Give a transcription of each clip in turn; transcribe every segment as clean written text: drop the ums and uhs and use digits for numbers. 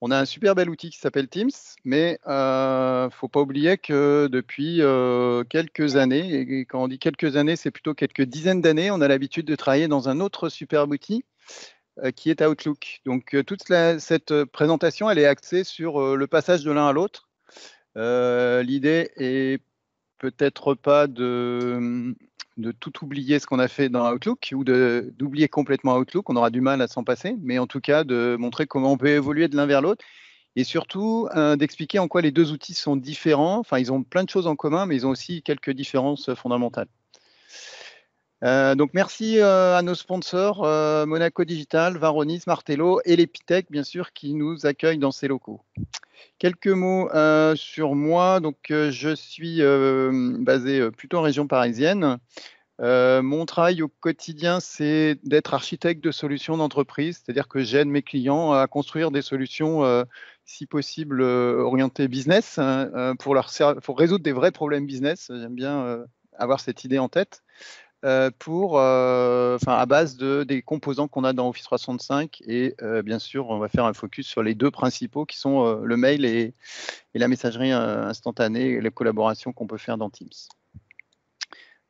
On a un super bel outil qui s'appelle Teams, mais faut pas oublier que depuis quelques années, et quand on dit quelques années, c'est plutôt quelques dizaines d'années, on a l'habitude de travailler dans un autre superbe outil qui est Outlook. Donc toute cette présentation, elle est axée sur le passage de l'un à l'autre. L'idée est peut-être pas de tout oublier ce qu'on a fait dans Outlook ou d'oublier complètement Outlook, on aura du mal à s'en passer, mais en tout cas de montrer comment on peut évoluer de l'un vers l'autre et surtout d'expliquer en quoi les deux outils sont différents. Enfin, ils ont plein de choses en commun, mais ils ont aussi quelques différences fondamentales. Donc merci à nos sponsors, Monaco Digital, Varonis, Martello et l'Epitech, bien sûr, qui nous accueillent dans ces locaux. Quelques mots sur moi. Donc, je suis basé plutôt en région parisienne. Mon travail au quotidien, c'est d'être architecte de solutions d'entreprise, c'est-à-dire que j'aide mes clients à construire des solutions, si possible, orientées business, pour résoudre des vrais problèmes business. J'aime bien avoir cette idée en tête. À base des composants qu'on a dans Office 365 et bien sûr on va faire un focus sur les deux principaux qui sont le mail et la messagerie instantanée et les collaborations qu'on peut faire dans Teams.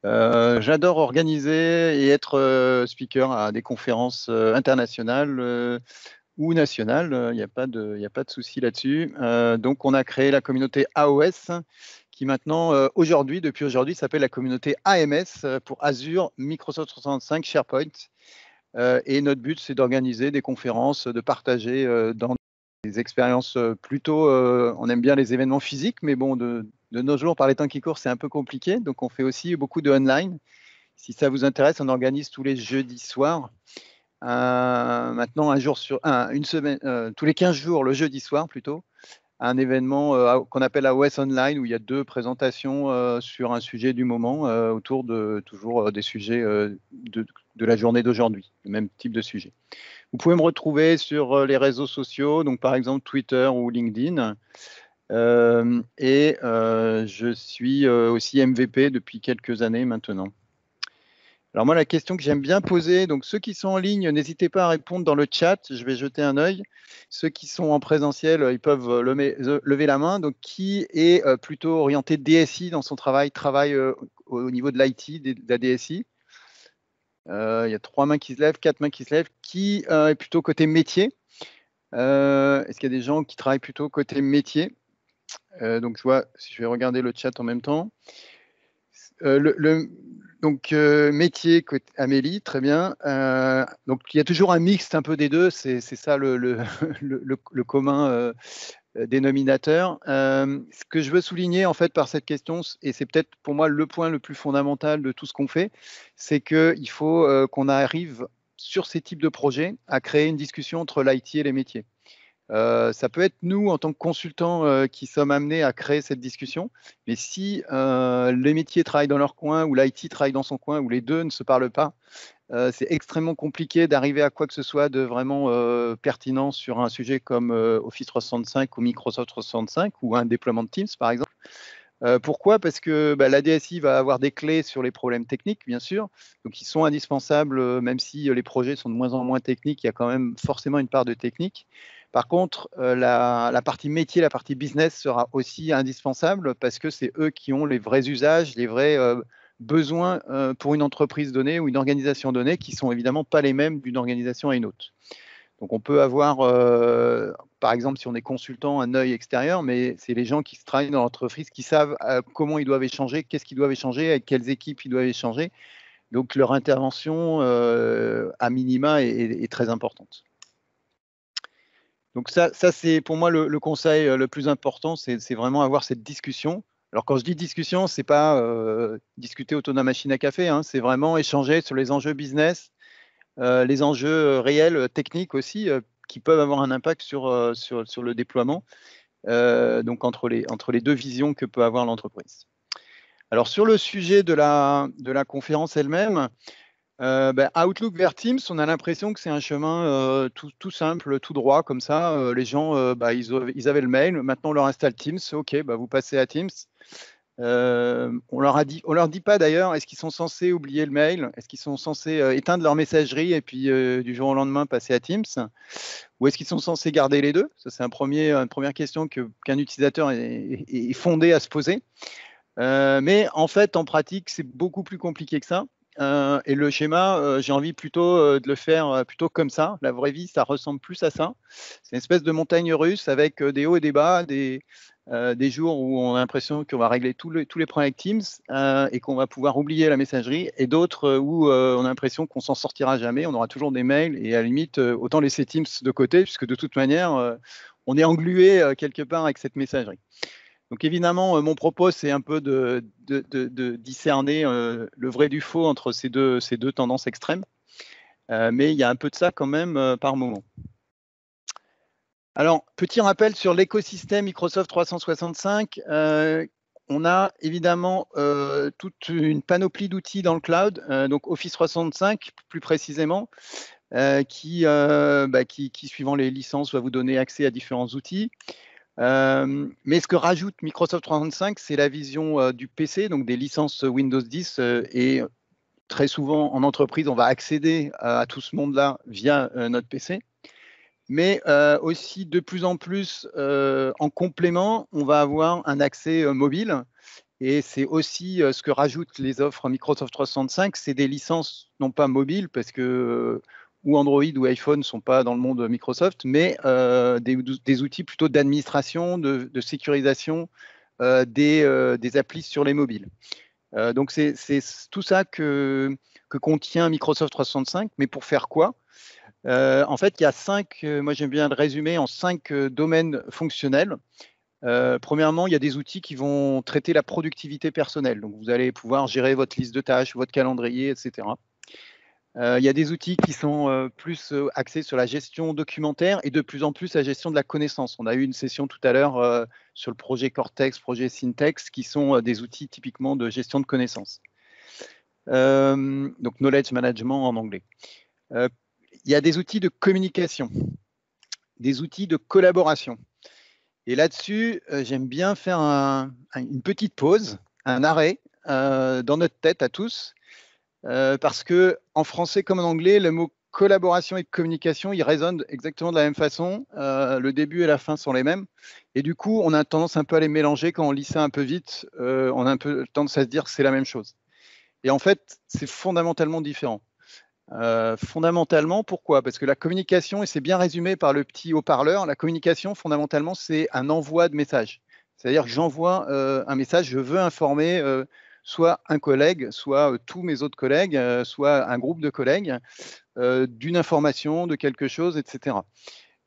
J'adore organiser et être speaker à des conférences internationales ou nationales, il n'y a pas de souci là-dessus. Donc on a créé la communauté AOS qui maintenant, depuis aujourd'hui, s'appelle la communauté AMS pour Azure, Microsoft 365, SharePoint. Et notre but, c'est d'organiser des conférences, de partager dans des expériences plutôt, on aime bien les événements physiques, mais bon, de nos jours, par les temps qui courent, c'est un peu compliqué. Donc, on fait aussi beaucoup de online. Si ça vous intéresse, on organise tous les jeudis soirs. Maintenant, une semaine, tous les 15 jours, le jeudi soir plutôt, un événement qu'on appelle AOS Online où il y a 2 présentations sur un sujet du moment autour de toujours des sujets de la journée d'aujourd'hui, le même type de sujet. Vous pouvez me retrouver sur les réseaux sociaux, donc par exemple Twitter ou LinkedIn. Je suis aussi MVP depuis quelques années maintenant. Alors moi, la question que j'aime bien poser, donc ceux qui sont en ligne, n'hésitez pas à répondre dans le chat, je vais jeter un œil. Ceux qui sont en présentiel, ils peuvent lever la main. Donc qui est plutôt orienté DSI dans son travail au niveau de l'IT, de la DSI? Il y a 3 mains qui se lèvent, 4 mains qui se lèvent. Qui est plutôt côté métier? Est-ce qu'il y a des gens qui travaillent plutôt côté métier? Donc je vois, si je vais regarder le chat en même temps. Métier, Amélie, très bien. Donc, il y a toujours un mixte un peu des deux, c'est ça le commun dénominateur. Ce que je veux souligner en fait par cette question, et c'est peut-être pour moi le point le plus fondamental de tout ce qu'on fait, c'est qu'il faut qu'on arrive sur ces types de projets à créer une discussion entre l'IT et les métiers. Ça peut être nous, en tant que consultants, qui sommes amenés à créer cette discussion. Mais si les métiers travaillent dans leur coin ou l'IT travaille dans son coin ou les deux ne se parlent pas, c'est extrêmement compliqué d'arriver à quoi que ce soit de vraiment pertinent sur un sujet comme Office 365 ou Microsoft 365 ou un déploiement de Teams, par exemple. Pourquoi? Parce que la DSI va avoir des clés sur les problèmes techniques, bien sûr. Donc, ils sont indispensables, même si les projets sont de moins en moins techniques, il y a quand même forcément une part de technique. Par contre, la partie métier, la partie business sera aussi indispensable parce que c'est eux qui ont les vrais usages, les vrais besoins pour une entreprise donnée ou une organisation donnée qui ne sont évidemment pas les mêmes d'une organisation à une autre. Donc, on peut avoir, par exemple, si on est consultant, un œil extérieur, mais c'est les gens qui travaillent dans l'entreprise qui savent comment ils doivent échanger, qu'est-ce qu'ils doivent échanger, avec quelles équipes ils doivent échanger. Donc, leur intervention, à minima, est très importante. Donc ça c'est pour moi le conseil le plus important, c'est vraiment avoir cette discussion. Alors quand je dis discussion, c'est pas discuter autour de la machine à café, hein, c'est vraiment échanger sur les enjeux business, les enjeux réels, techniques aussi, qui peuvent avoir un impact sur le déploiement. donc entre les deux visions que peut avoir l'entreprise. Alors sur le sujet de la conférence elle-même, Outlook vers Teams, on a l'impression que c'est un chemin tout simple, tout droit, comme ça. Les gens, ils avaient le mail, maintenant on leur installe Teams, ok, vous passez à Teams. On leur dit pas d'ailleurs, est-ce qu'ils sont censés oublier le mail, est-ce qu'ils sont censés éteindre leur messagerie et puis du jour au lendemain passer à Teams, ou est-ce qu'ils sont censés garder les deux? Ça, c'est une première question qu'un utilisateur est fondé à se poser. Mais en fait, en pratique, c'est beaucoup plus compliqué que ça. Et le schéma, j'ai envie plutôt de le faire plutôt comme ça. La vraie vie, ça ressemble plus à ça. C'est une espèce de montagne russe avec des hauts et des bas, des jours où on a l'impression qu'on va régler tous les problèmes avec Teams et qu'on va pouvoir oublier la messagerie, et d'autres où on a l'impression qu'on s'en sortira jamais, on aura toujours des mails, et à la limite, autant laisser Teams de côté, puisque de toute manière, on est englué quelque part avec cette messagerie. Donc évidemment, mon propos, c'est un peu de discerner le vrai du faux entre ces deux tendances extrêmes. Mais il y a un peu de ça quand même par moment. Alors, petit rappel sur l'écosystème Microsoft 365. On a évidemment toute une panoplie d'outils dans le cloud, donc Office 365 plus précisément, qui, suivant les licences, va vous donner accès à différents outils. Mais ce que rajoute Microsoft 365, c'est la vision du PC, donc des licences Windows 10, et très souvent en entreprise, on va accéder à tout ce monde-là via notre PC. Mais aussi de plus en plus, en complément, on va avoir un accès mobile. Et c'est aussi ce que rajoutent les offres Microsoft 365, c'est des licences non pas mobiles, parce que ou Android ou iPhone ne sont pas dans le monde Microsoft, mais des outils plutôt d'administration, de sécurisation des applis sur les mobiles. Donc c'est tout ça que contient Microsoft 365, mais pour faire quoi? En fait, il y a moi j'aime bien le résumer en 5 domaines fonctionnels. Premièrement, il y a des outils qui vont traiter la productivité personnelle. Donc, vous allez pouvoir gérer votre liste de tâches, votre calendrier, etc. Il y a des outils qui sont plus axés sur la gestion documentaire et de plus en plus la gestion de la connaissance. On a eu une session tout à l'heure sur le projet Cortex, projet Syntex, qui sont des outils typiquement de gestion de connaissances. Donc, knowledge management en anglais. Il y a des outils de communication, des outils de collaboration. Et là-dessus, j'aime bien faire une petite pause, un arrêt dans notre tête à tous, parce que en français comme en anglais, le mot collaboration et communication, il résonne exactement de la même façon. Le début et la fin sont les mêmes. Et du coup, on a tendance un peu à les mélanger quand on lit ça un peu vite. On a un peu tendance à se dire que c'est la même chose. Et en fait, c'est fondamentalement différent. Fondamentalement, pourquoi? Parce que la communication, et c'est bien résumé par le petit haut-parleur, la communication, fondamentalement, c'est un envoi de message. C'est-à-dire que j'envoie un message, je veux informer soit un collègue, soit tous mes autres collègues, soit un groupe de collègues d'une information, de quelque chose, etc.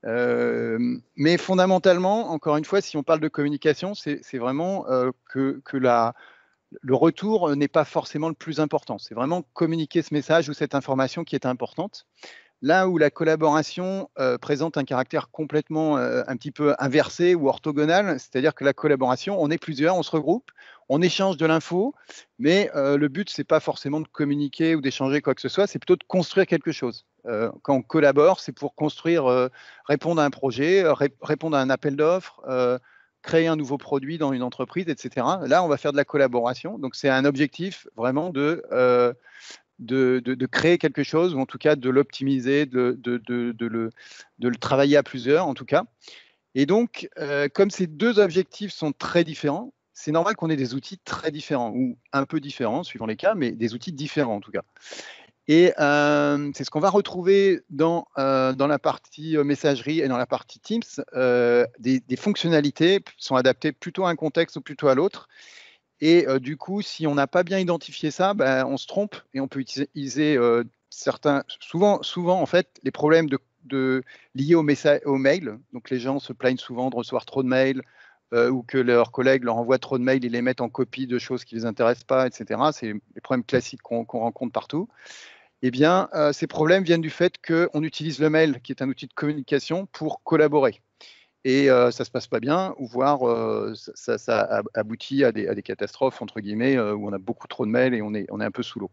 Mais fondamentalement, encore une fois, si on parle de communication, c'est vraiment que le retour n'est pas forcément le plus important. C'est vraiment communiquer ce message ou cette information qui est importante. Là où la collaboration présente un caractère complètement un petit peu inversé ou orthogonal, c'est-à-dire que la collaboration, on est plusieurs, on se regroupe, on échange de l'info, mais le but, c'est pas forcément de communiquer ou d'échanger quoi que ce soit, c'est plutôt de construire quelque chose. Quand on collabore, c'est pour construire, répondre à un projet, répondre à un appel d'offres, créer un nouveau produit dans une entreprise, etc. Là, on va faire de la collaboration. Donc, c'est un objectif vraiment de créer quelque chose, ou en tout cas de l'optimiser, de le travailler à plusieurs, en tout cas. Et donc, comme ces deux objectifs sont très différents, c'est normal qu'on ait des outils très différents, ou un peu différents, suivant les cas, mais des outils différents, en tout cas. Et c'est ce qu'on va retrouver dans la partie messagerie et dans la partie Teams. Des fonctionnalités sont adaptées plutôt à un contexte ou plutôt à l'autre. Et du coup, si on n'a pas bien identifié ça, on se trompe et on peut utiliser certains. Souvent, en fait, les problèmes liés au mail. Donc, les gens se plaignent souvent de recevoir trop de mails ou que leurs collègues leur envoient trop de mails, ils les mettent en copie de choses qui ne les intéressent pas, etc. C'est les problèmes classiques qu'on rencontre partout. Eh bien, ces problèmes viennent du fait qu'on utilise le mail, qui est un outil de communication, pour collaborer. et ça ne se passe pas bien, ou voire ça aboutit à des catastrophes, entre guillemets, où on a beaucoup trop de mails et on est un peu sous l'eau.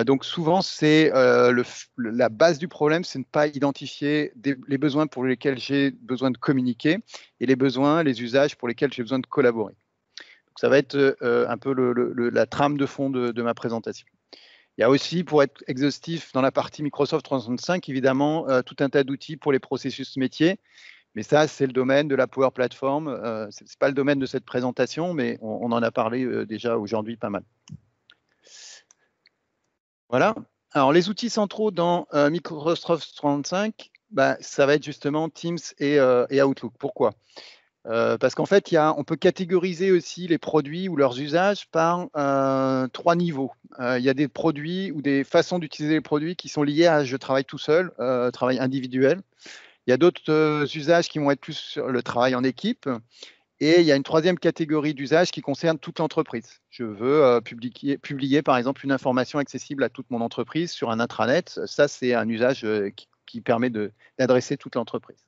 Donc souvent, c'est la base du problème, c'est ne pas identifier les besoins pour lesquels j'ai besoin de communiquer et les besoins, les usages pour lesquels j'ai besoin de collaborer. Donc ça va être un peu la trame de fond de ma présentation. Il y a aussi, pour être exhaustif, dans la partie Microsoft 365, évidemment, tout un tas d'outils pour les processus métiers. Mais ça, c'est le domaine de la Power Platform. Ce n'est pas le domaine de cette présentation, mais on en a parlé déjà aujourd'hui pas mal. Voilà. Alors, les outils centraux dans Microsoft 365, ça va être justement Teams et Outlook. Pourquoi ? Parce qu'en fait, on peut catégoriser aussi les produits ou leurs usages par 3 niveaux. Il y a des produits ou des façons d'utiliser les produits qui sont liés à je travaille tout seul, travail individuel. Il y a d'autres usages qui vont être plus sur le travail en équipe. Et il y a une troisième catégorie d'usages qui concerne toute l'entreprise. Je veux publier, par exemple, une information accessible à toute mon entreprise sur un intranet. Ça, c'est un usage qui permet d'adresser toute l'entreprise.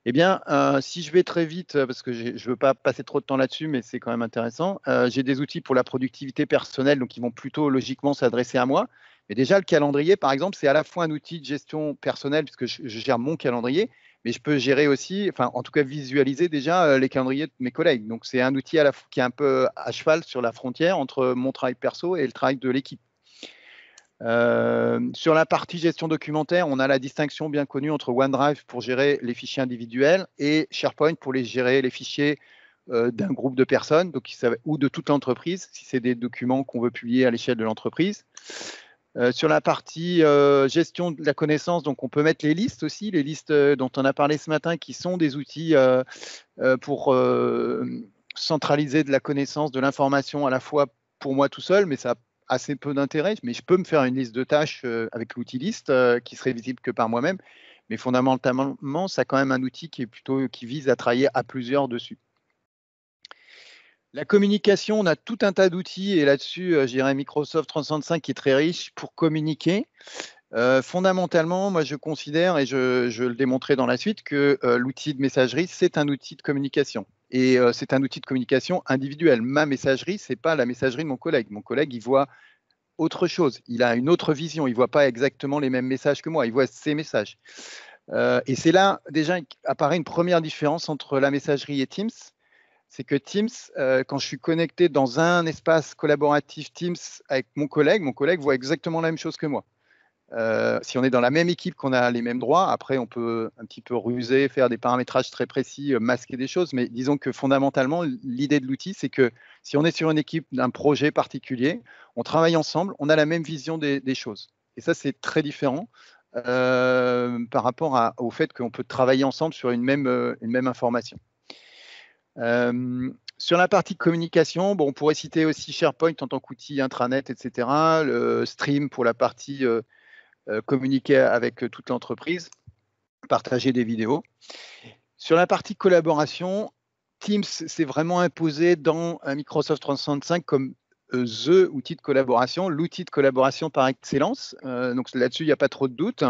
Eh bien, si je vais très vite, parce que je ne veux pas passer trop de temps là-dessus, mais c'est quand même intéressant, j'ai des outils pour la productivité personnelle, donc qui vont plutôt logiquement s'adresser à moi. Mais déjà, le calendrier, par exemple, c'est à la fois un outil de gestion personnelle, puisque je gère mon calendrier, mais je peux gérer aussi, enfin, en tout cas, visualiser déjà les calendriers de mes collègues. Donc, c'est un outil qui est un peu à cheval sur la frontière entre mon travail perso et le travail de l'équipe. Sur la partie gestion documentaire, on a la distinction bien connue entre OneDrive pour gérer les fichiers individuels et SharePoint pour gérer les fichiers d'un groupe de personnes ou de toute l'entreprise, si c'est des documents qu'on veut publier à l'échelle de l'entreprise. Sur la partie gestion de la connaissance, donc on peut mettre les listes aussi, les listes dont on a parlé ce matin, qui sont des outils pour centraliser de la connaissance, de l'information à la fois pour moi tout seul, mais ça a assez peu d'intérêt. Mais je peux me faire une liste de tâches avec l'outil liste qui serait visible que par moi-même. Mais fondamentalement, ça a quand même un outil qui vise à travailler à plusieurs dessus. La communication, on a tout un tas d'outils et là-dessus, je dirais Microsoft 365 qui est très riche pour communiquer. Fondamentalement, moi je considère, et je le démontrerai dans la suite, que l'outil de messagerie, c'est un outil de communication. Et c'est un outil de communication individuel. Ma messagerie, ce n'est pas la messagerie de mon collègue. Mon collègue, il voit autre chose. Il a une autre vision. Il ne voit pas exactement les mêmes messages que moi. Il voit ses messages. Et c'est là, déjà, apparaît une première différence entre la messagerie et Teams. C'est que Teams, quand je suis connecté dans un espace collaboratif Teams avec mon collègue voit exactement la même chose que moi. Si on est dans la même équipe, qu'on a les mêmes droits, après on peut un petit peu ruser, faire des paramétrages très précis, masquer des choses, mais disons que fondamentalement, l'idée de l'outil, c'est que si on est sur une équipe d'un projet particulier, on travaille ensemble, on a la même vision des choses. Et ça, c'est très différent par rapport au fait qu'on peut travailler ensemble sur une même information. Sur la partie communication, on pourrait citer aussi SharePoint en tant qu'outil intranet, etc. Le Stream pour la partie communiquer avec toute l'entreprise, partager des vidéos. Sur la partie collaboration, Teams s'est vraiment imposé dans Microsoft 365 comme the outil de collaboration, l'outil de collaboration par excellence. Donc là-dessus, il n'y a pas trop de doute.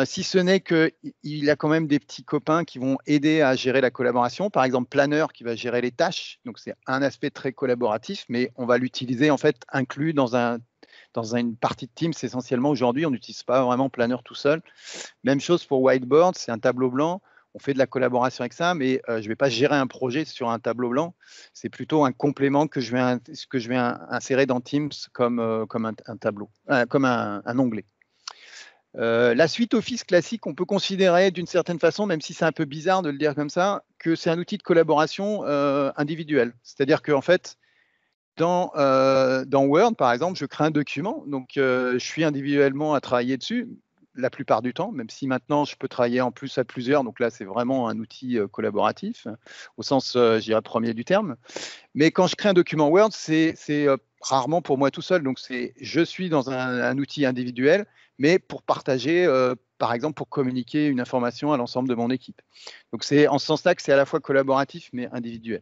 Si ce n'est qu'il a quand même des petits copains qui vont aider à gérer la collaboration. Par exemple, Planner qui va gérer les tâches. Donc, c'est un aspect très collaboratif, mais on va l'utiliser en fait inclus dans une partie de Teams essentiellement. Aujourd'hui, on n'utilise pas vraiment Planner tout seul. Même chose pour Whiteboard, c'est un tableau blanc. On fait de la collaboration avec ça, mais je ne vais pas gérer un projet sur un tableau blanc. C'est plutôt un complément que je vais insérer dans Teams comme un tableau, comme un onglet. La suite Office classique, on peut considérer d'une certaine façon, même si c'est un peu bizarre de le dire comme ça, que c'est un outil de collaboration individuelle. C'est-à-dire qu'en fait, dans Word, par exemple, je crée un document, donc je suis individuellement à travailler dessus, la plupart du temps, même si maintenant je peux travailler en plus à plusieurs, donc là c'est vraiment un outil collaboratif, au sens, je dirais, premier du terme. Mais quand je crée un document Word, c'est rarement pour moi tout seul, donc je suis dans un outil individuel, mais pour partager, par exemple, pour communiquer une information à l'ensemble de mon équipe. Donc c'est en ce sens-là que c'est à la fois collaboratif, mais individuel.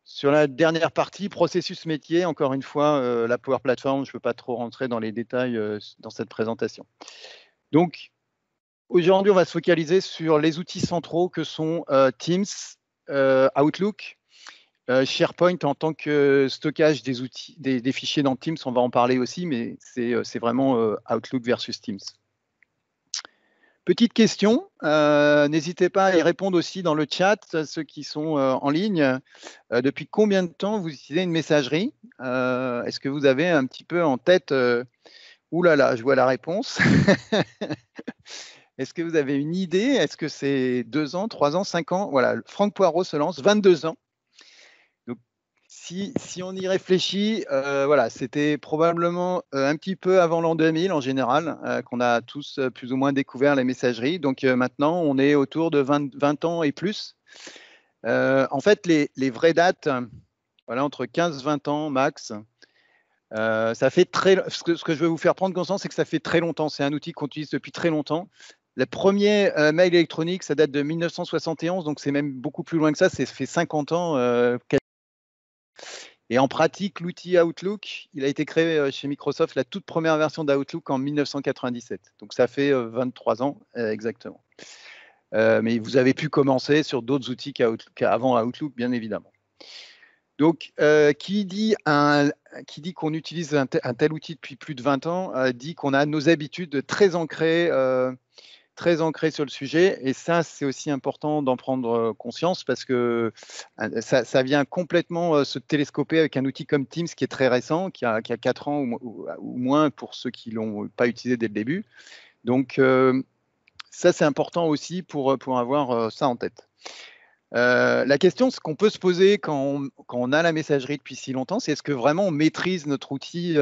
Sur la dernière partie, processus métier, encore une fois, la Power Platform, je ne peux pas trop rentrer dans les détails dans cette présentation. Donc, Aujourd'hui, on va se focaliser sur les outils centraux que sont Teams, Outlook, SharePoint en tant que stockage des outils, des fichiers dans Teams, on va en parler aussi, mais c'est vraiment Outlook versus Teams. Petite question, n'hésitez pas à y répondre aussi dans le chat, ceux qui sont en ligne. Depuis combien de temps vous utilisez une messagerie? Est-ce que vous avez un petit peu en tête ouh là là, je vois la réponse. Est-ce que vous avez une idée? Est-ce que c'est 2 ans, 3 ans, 5 ans? Voilà, Franck Poirot se lance, 22 ans. Donc, si on y réfléchit, voilà, c'était probablement un petit peu avant l'an 2000 en général, qu'on a tous plus ou moins découvert les messageries. Donc maintenant, on est autour de 20 ans et plus. En fait, les vraies dates, voilà, entre 15-20 ans max. Ça fait ce que je veux vous faire prendre conscience, c'est que ça fait très longtemps. C'est un outil qu'on utilise depuis très longtemps. Le premier mail électronique, ça date de 1971, donc c'est même beaucoup plus loin que ça. Ça fait 50 ans. Et en pratique, l'outil Outlook, il a été créé chez Microsoft, la toute première version d'Outlook en 1997. Donc ça fait 23 ans exactement. Mais vous avez pu commencer sur d'autres outils qu'avant Outlook, bien évidemment. Donc, qui dit qu'on utilise un tel outil depuis plus de 20 ans, dit qu'on a nos habitudes très ancrées sur le sujet. Et ça, c'est aussi important d'en prendre conscience parce que ça vient complètement se télescoper avec un outil comme Teams qui est très récent, qui a 4 ans ou moins pour ceux qui ne l'ont pas utilisé dès le début. Donc, ça, c'est important aussi pour avoir ça en tête. La question qu'on peut se poser quand on a la messagerie depuis si longtemps, c'est est-ce que vraiment on maîtrise notre outil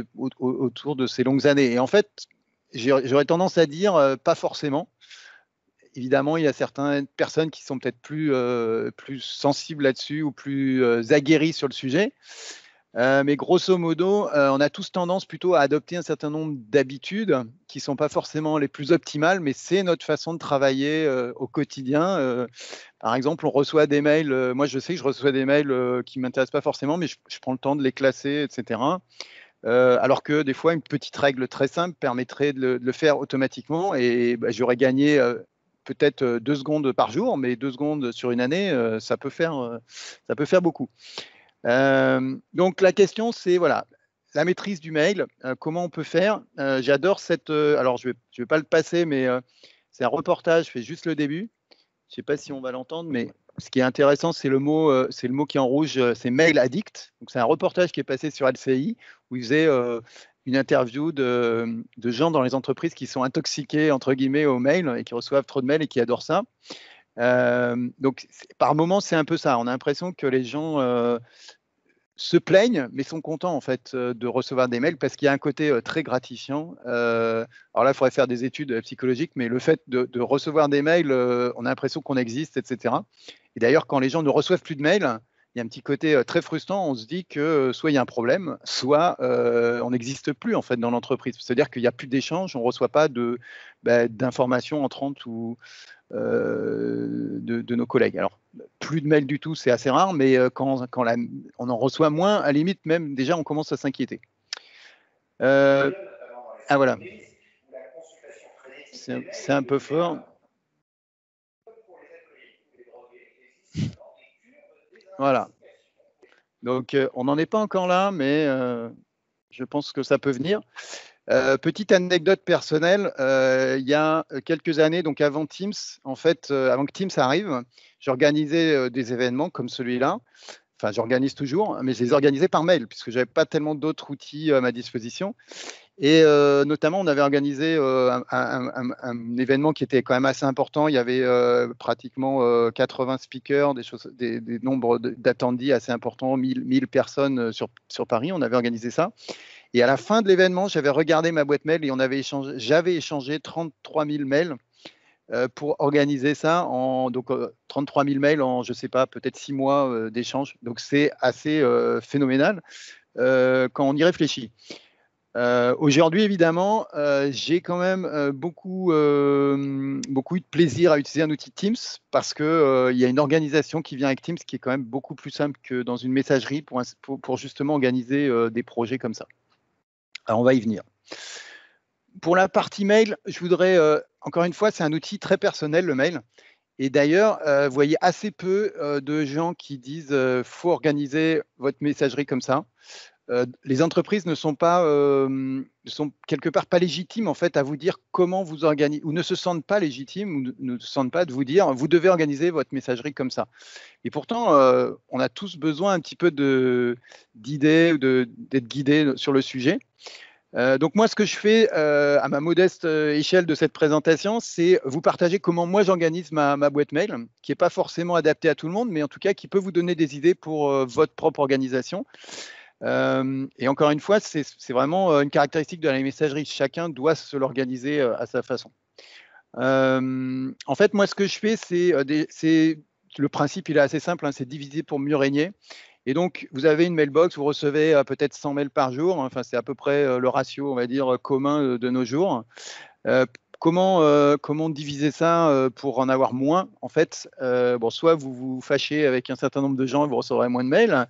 autour de ces longues années? Et en fait, j'aurais tendance à dire pas forcément. Évidemment, il y a certaines personnes qui sont peut-être plus sensibles là-dessus ou plus aguerries sur le sujet. Mais grosso modo, on a tous tendance plutôt à adopter un certain nombre d'habitudes qui ne sont pas forcément les plus optimales, mais c'est notre façon de travailler au quotidien. Par exemple, on reçoit des mails, moi je sais que je reçois des mails qui ne m'intéressent pas forcément, mais je prends le temps de les classer, etc. Alors que des fois, une petite règle très simple permettrait de le faire automatiquement et j'aurais gagné peut-être 2 secondes par jour, mais 2 secondes sur une année, ça peut faire beaucoup. Donc la question, c'est voilà, la maîtrise du mail, comment on peut faire? J'adore alors je vais pas le passer, mais c'est un reportage, je fais juste le début. Je ne sais pas si on va l'entendre, mais ce qui est intéressant, c'est le mot qui est en rouge, c'est Mail Addict. Donc c'est un reportage qui est passé sur LCI où il faisait une interview de gens dans les entreprises qui sont intoxiqués entre guillemets au mail et qui reçoivent trop de mails et qui adorent ça. Donc par moment, c'est un peu ça. On a l'impression que les gens se plaignent, mais sont contents en fait de recevoir des mails parce qu'il y a un côté très gratifiant. Alors là, il faudrait faire des études psychologiques, mais le fait de recevoir des mails, on a l'impression qu'on existe, etc. Et d'ailleurs, quand les gens ne reçoivent plus de mails, il y a un petit côté très frustrant. On se dit que soit il y a un problème, soit on n'existe plus en fait dans l'entreprise. C'est-à-dire qu'il n'y a plus d'échanges, on ne reçoit pas d'informations entrantes ou de nos collègues. Alors, plus de mails du tout, c'est assez rare, mais quand on en reçoit moins, à la limite, même déjà, on commence à s'inquiéter. Ah voilà, c'est un peu fort. Voilà. Donc, on n'en est pas encore là, mais je pense que ça peut venir. Petite anecdote personnelle, il y a quelques années, donc avant Teams, en fait, avant que Teams arrive, j'organisais des événements comme celui-là. Enfin, j'organise toujours, mais je les organisais par mail, puisque je n'avais pas tellement d'autres outils à ma disposition. Et notamment, on avait organisé un événement qui était quand même assez important. Il y avait pratiquement 80 speakers, des nombres d'attendus assez importants, 1000 personnes sur Paris. On avait organisé ça. Et à la fin de l'événement, j'avais regardé ma boîte mail et j'avais échangé 33 000 mails pour organiser ça. Donc 33 000 mails en, je ne sais pas, peut-être 6 mois d'échange. Donc c'est assez phénoménal quand on y réfléchit. Aujourd'hui, évidemment, j'ai quand même beaucoup eu de plaisir à utiliser un outil Teams parce qu'il y a une organisation qui vient avec Teams qui est quand même beaucoup plus simple que dans une messagerie pour justement organiser des projets comme ça. Alors, on va y venir. Pour la partie mail, je voudrais encore une fois, c'est un outil très personnel, le mail. Et d'ailleurs, vous voyez assez peu de gens qui disent faut organiser votre messagerie comme ça. Les entreprises ne sont pas, sont quelque part pas légitimes en fait à vous dire comment vous organisez, ou ne se sentent pas légitimes, ou ne se sentent pas de vous dire vous devez organiser votre messagerie comme ça. Et pourtant, on a tous besoin un petit peu d'idées ou d'être guidés sur le sujet. Donc moi, ce que je fais à ma modeste échelle de cette présentation, c'est vous partager comment moi j'organise ma boîte mail, qui n'est pas forcément adaptée à tout le monde, mais en tout cas qui peut vous donner des idées pour votre propre organisation. Et encore une fois, c'est vraiment une caractéristique de la messagerie. Chacun doit se l'organiser à sa façon. En fait, moi, ce que je fais, c'est le principe, il est assez simple, hein, c'est diviser pour mieux régner. Et donc, vous avez une mailbox, vous recevez peut-être 100 mails par jour. Enfin, c'est à peu près le ratio, on va dire, commun de nos jours. Comment diviser ça pour en avoir moins? En fait, bon, soit vous vous fâchez avec un certain nombre de gens et vous recevrez moins de mails,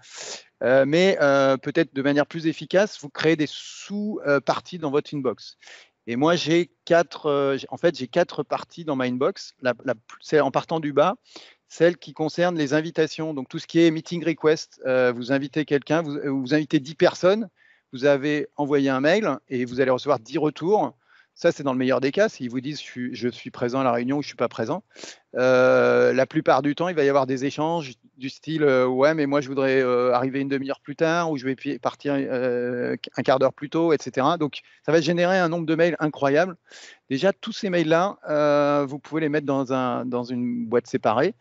mais peut-être de manière plus efficace, vous créez des sous-parties dans votre inbox. Et moi, j'ai en fait, j'ai 4 parties dans ma inbox. C'est en partant du bas, celle qui concerne les invitations. Donc, tout ce qui est meeting request, vous invitez quelqu'un, vous invitez 10 personnes, vous avez envoyé un mail et vous allez recevoir 10 retours. Ça, c'est dans le meilleur des cas, s'ils vous disent je suis présent à la réunion ou je ne suis pas présent. La plupart du temps, il va y avoir des échanges du style ouais, mais moi je voudrais arriver une demi-heure plus tard ou je vais partir un quart d'heure plus tôt, etc. Donc, ça va générer un nombre de mails incroyable. Déjà, tous ces mails-là, vous pouvez les mettre dans une boîte séparée.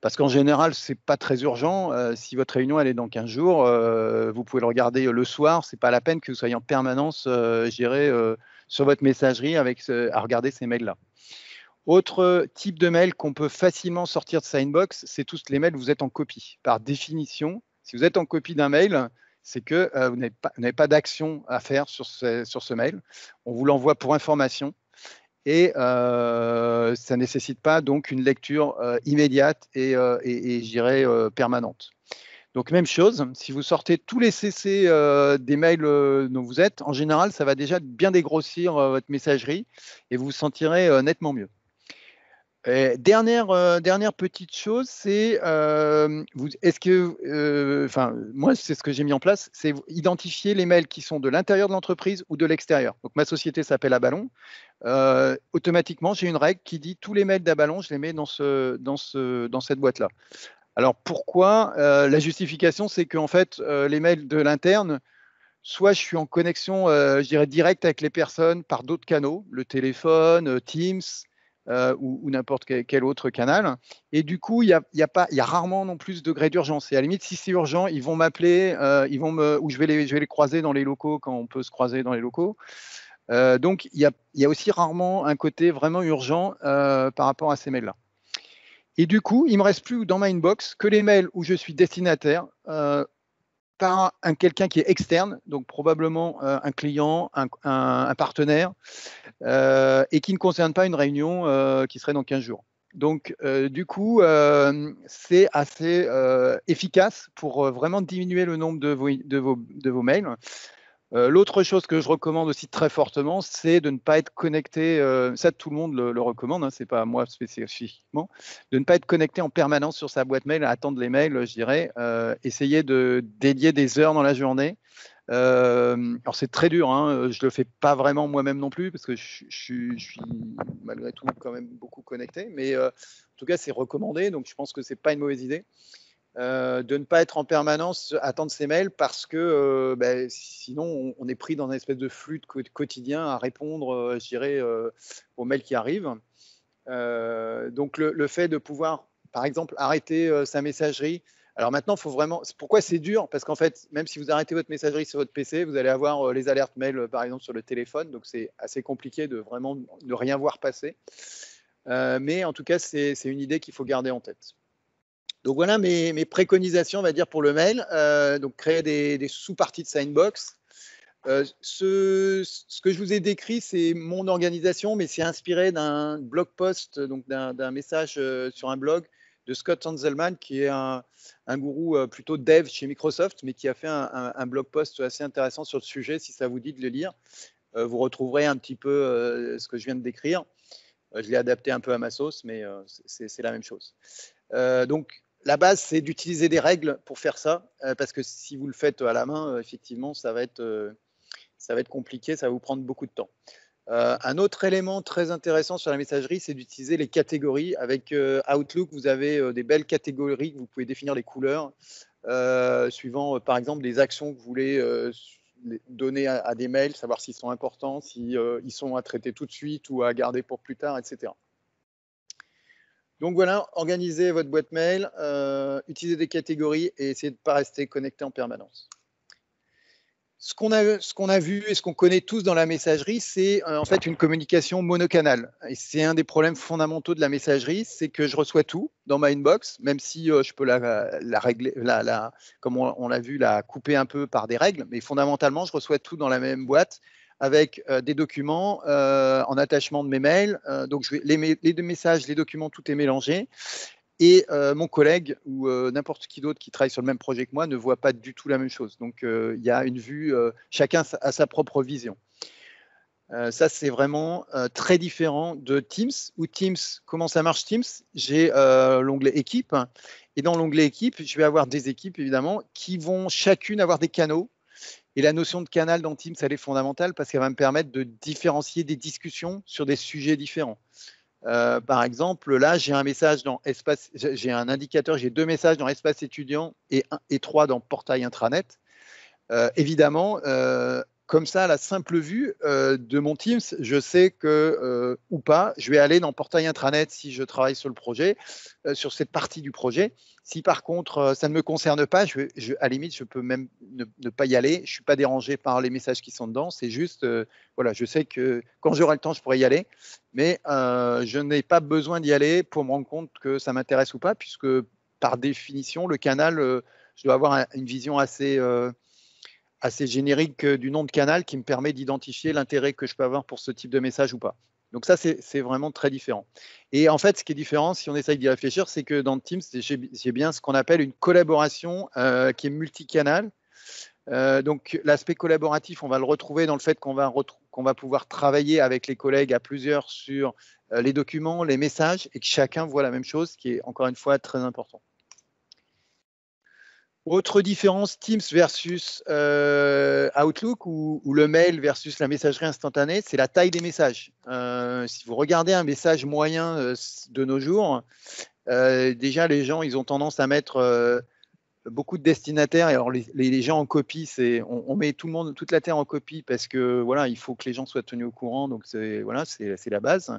Parce qu'en général, ce n'est pas très urgent. Si votre réunion elle est dans 15 jours, vous pouvez le regarder le soir. Ce n'est pas la peine que vous soyez en permanence, je dirais, sur votre messagerie à regarder ces mails-là. Autre type de mail qu'on peut facilement sortir de sa inbox, c'est tous les mails où vous êtes en copie. Par définition, si vous êtes en copie d'un mail, c'est que vous n'avez pas d'action à faire sur ce mail. On vous l'envoie pour information et ça ne nécessite pas donc une lecture immédiate et je dirais permanente. Donc même chose, si vous sortez tous les CC des mails dont vous êtes, en général, ça va déjà bien dégrossir votre messagerie et vous vous sentirez nettement mieux. Dernière petite chose, c'est est-ce que, enfin, moi, c'est ce que j'ai mis en place, c'est identifier les mails qui sont de l'intérieur de l'entreprise ou de l'extérieur. Donc, ma société s'appelle Abalon. Automatiquement, j'ai une règle qui dit tous les mails d'Abalon, je les mets dans cette boîte-là. Alors, pourquoi la justification, c'est qu'en fait, les mails de l'interne, soit je suis en connexion, je dirais, directe avec les personnes par d'autres canaux, le téléphone, Teams, ou n'importe quel autre canal. Et du coup, il y a rarement non plus de degré d'urgence. Et à la limite, si c'est urgent, ils vont m'appeler, ou je vais les croiser dans les locaux quand on peut se croiser dans les locaux. Donc, il y a aussi rarement un côté vraiment urgent par rapport à ces mails-là. Et du coup, il ne me reste plus dans ma inbox que les mails où je suis destinataire par quelqu'un qui est externe, donc probablement un client, un partenaire, et qui ne concerne pas une réunion qui serait dans 15 jours. Donc, du coup, c'est assez efficace pour vraiment diminuer le nombre de vos mails. L'autre chose que je recommande aussi très fortement, c'est de ne pas être connecté, ça tout le monde le recommande, hein, c'est pas moi spécifiquement, de ne pas être connecté en permanence sur sa boîte mail, à attendre les mails, je dirais. Essayer de dédier des heures dans la journée. Alors c'est très dur, hein, je le fais pas vraiment moi-même non plus, parce que je suis malgré tout quand même beaucoup connecté, mais en tout cas c'est recommandé, donc je pense que c'est pas une mauvaise idée. De ne pas être en permanence à attendre ces mails parce que sinon on est pris dans une espèce de flux quotidien à répondre, je dirais, aux mails qui arrivent. Donc le fait de pouvoir, par exemple, arrêter sa messagerie. Alors maintenant, il faut vraiment. Pourquoi c'est dur? Parce qu'en fait, même si vous arrêtez votre messagerie sur votre PC, vous allez avoir les alertes mail, par exemple, sur le téléphone. Donc c'est assez compliqué de vraiment ne rien voir passer. Mais en tout cas, c'est une idée qu'il faut garder en tête. Donc voilà mes préconisations, on va dire, pour le mail. Donc créer des sous-parties de sa inbox. Ce que je vous ai décrit, c'est mon organisation, mais c'est inspiré d'un blog post, donc d'un message sur un blog de Scott Hanselman, qui est un gourou plutôt dev chez Microsoft, mais qui a fait un blog post assez intéressant sur le sujet, si ça vous dit de le lire. Vous retrouverez un petit peu ce que je viens de décrire. Je l'ai adapté un peu à ma sauce, mais c'est la même chose. Donc, la base, c'est d'utiliser des règles pour faire ça, parce que si vous le faites à la main, effectivement, ça va être compliqué, ça va vous prendre beaucoup de temps. Un autre élément très intéressant sur la messagerie, c'est d'utiliser les catégories. Avec Outlook, vous avez des belles catégories que vous pouvez définir les couleurs, suivant, par exemple, les actions que vous voulez donner à des mails, savoir s'ils sont importants, s'ils sont à traiter tout de suite ou à garder pour plus tard, etc. Donc voilà, organisez votre boîte mail, utilisez des catégories et essayez de ne pas rester connecté en permanence. Ce qu'on a vu et ce qu'on connaît tous dans la messagerie, c'est en fait une communication monocanale. Et c'est un des problèmes fondamentaux de la messagerie, c'est que je reçois tout dans ma inbox, même si je peux la régler, comme on l'a vu, la couper un peu par des règles, mais fondamentalement, je reçois tout dans la même boîte avec des documents en attachement de mes mails. Donc les deux messages, les documents, tout est mélangé. Et mon collègue ou n'importe qui d'autre qui travaille sur le même projet que moi ne voit pas du tout la même chose. Donc, il y a une vue, chacun a sa propre vision. Ça, c'est vraiment très différent de Teams. Ou Teams, comment ça marche Teams? J'ai l'onglet équipe. Et dans l'onglet équipe, je vais avoir des équipes, évidemment, qui vont chacune avoir des canaux. Et la notion de canal dans Teams, elle est fondamentale parce qu'elle va me permettre de différencier des discussions sur des sujets différents. Par exemple, là, j'ai un message dans espace, j'ai un indicateur, j'ai 2 messages dans espace étudiant et 3 dans portail intranet. Évidemment, comme ça, à la simple vue de mon Teams, je sais que, ou pas, je vais aller dans portail intranet si je travaille sur le projet, sur cette partie du projet. Si par contre, ça ne me concerne pas, à la limite, je peux même ne pas y aller. Je ne suis pas dérangé par les messages qui sont dedans. C'est juste, voilà, je sais que quand j'aurai le temps, je pourrai y aller. Mais je n'ai pas besoin d'y aller pour me rendre compte que ça m'intéresse ou pas, puisque par définition, le canal, je dois avoir une vision assez générique du nom de canal qui me permet d'identifier l'intérêt que je peux avoir pour ce type de message ou pas. Donc ça, c'est vraiment très différent. Et en fait, ce qui est différent, si on essaye d'y réfléchir, c'est que dans Teams, j'ai bien ce qu'on appelle une collaboration qui est multicanal. Donc l'aspect collaboratif, on va le retrouver dans le fait qu'on va pouvoir travailler avec les collègues à plusieurs sur les documents, les messages, et que chacun voit la même chose, ce qui est encore une fois très important. Autre différence, Teams versus Outlook ou le mail versus la messagerie instantanée, c'est la taille des messages. Si vous regardez un message moyen de nos jours, déjà les gens ils ont tendance à mettre beaucoup de destinataires. Et alors les gens en copie, on met tout le monde, toute la terre en copie parce que voilà, il faut que les gens soient tenus au courant. Donc voilà, c'est la base.